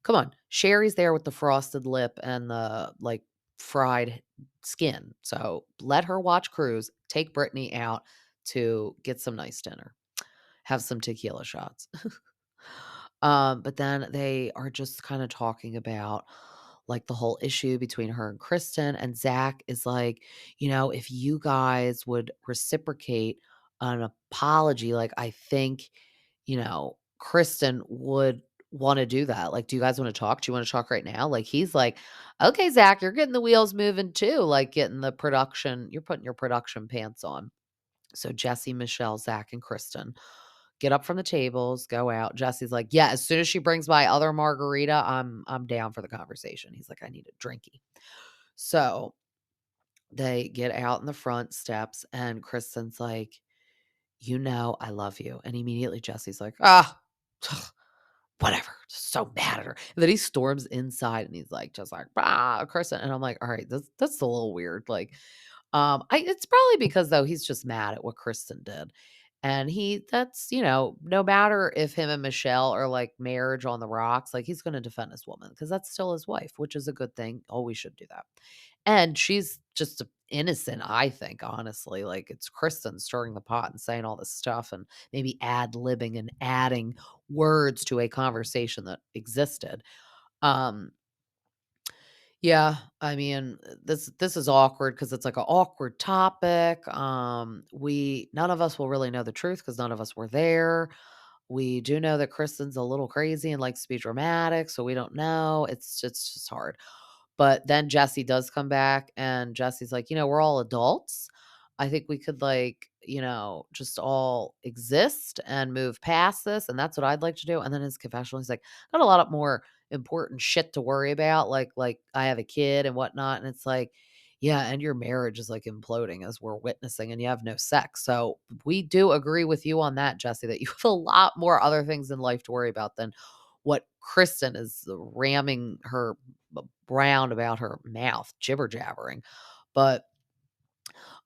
come on, Sherry's there with the frosted lip and the, like, fried skin, so let her watch Cruz, take Brittany out to get some nice dinner, have some tequila shots. But then they are just kinda talking about, like, the whole issue between her and Kristen, and Zach is like, "If you guys would reciprocate an apology, like, I think, Kristen would wanna do that. Like, do you guys wanna talk? Do you wanna talk right now?" Like, he's like, "Okay, Zach, you're getting the wheels moving too, like, getting the production you're putting your production pants on." So Jesse, Michelle, Zach, and Kristen get up from the tables, go out. Jesse's like, "Yeah, as soon as she brings my other margarita, I'm down for the conversation." He's like, "I need a drinky." So they get out in the front steps, and Kristen's like, I love you." And immediately Jesse's like, "Ah, whatever, just so mad at her." And then he storms inside and he's like, just like, "Ah, Kristen." And I'm like, all right, that's a little weird. Like, it's probably because though he's just mad at what Kristen did. And no matter if him and Michelle are like marriage on the rocks, like he's gonna defend his woman because that's still his wife, which is a good thing. Always should do that. And she's just innocent, I think, honestly. Like, it's Kristen stirring the pot and saying all this stuff and maybe ad-libbing and adding words to a conversation that existed. Um, yeah, I mean, this is awkward because it's like an awkward topic. We none of us will really know the truth because none of us were there. We do know that Kristen's a little crazy and likes to be dramatic, so we don't know. It's just hard. But then Jesse does come back and Jesse's like, we're all adults. I think we could just all exist and move past this. And that's what I'd like to do. And then his confessional, he's like, got a lot of more important shit to worry about. Like I have a kid and whatnot. And it's like, yeah, and your marriage is like imploding as we're witnessing and you have no sex. So we do agree with you on that, Jesse, that you have a lot more other things in life to worry about than what Kristen is ramming her round about her mouth, jibber jabbering. But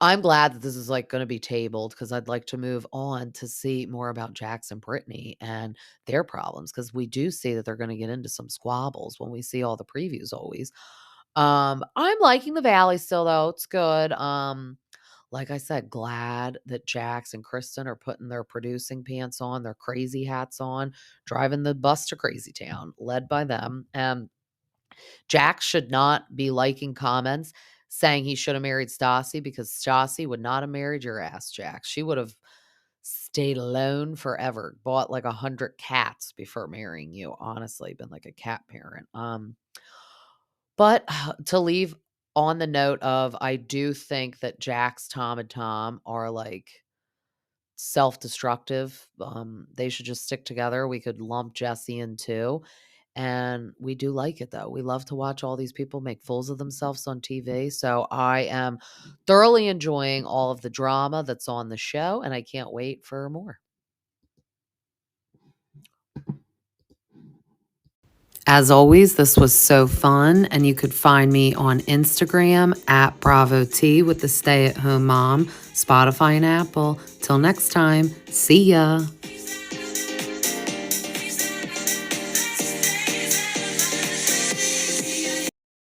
I'm glad that this is like going to be tabled because I'd like to move on to see more about Jax and Brittany and their problems because we do see that they're going to get into some squabbles when we see all the previews always. I'm liking the Valley still though. It's good. Like I said, glad that Jax and Kristen are putting their producing pants on, their crazy hats on, driving the bus to Crazy Town, led by them. Jax should not be liking comments saying he should have married Stassi because Stassi would not have married your ass, Jax. She would have stayed alone forever, bought like 100 cats before marrying you, honestly, been like a cat parent. But to leave on the note of, I do think that Jax, Tom, and Tom are like self-destructive. They should just stick together. We could lump Jesse in too. And we do like it though. We love to watch all these people make fools of themselves on TV. So I am thoroughly enjoying all of the drama that's on the show, and I can't wait for more. As always, this was so fun, and you could find me on Instagram at Bravo T with the Stay at Home Mom, Spotify, and Apple. Till next time, see ya.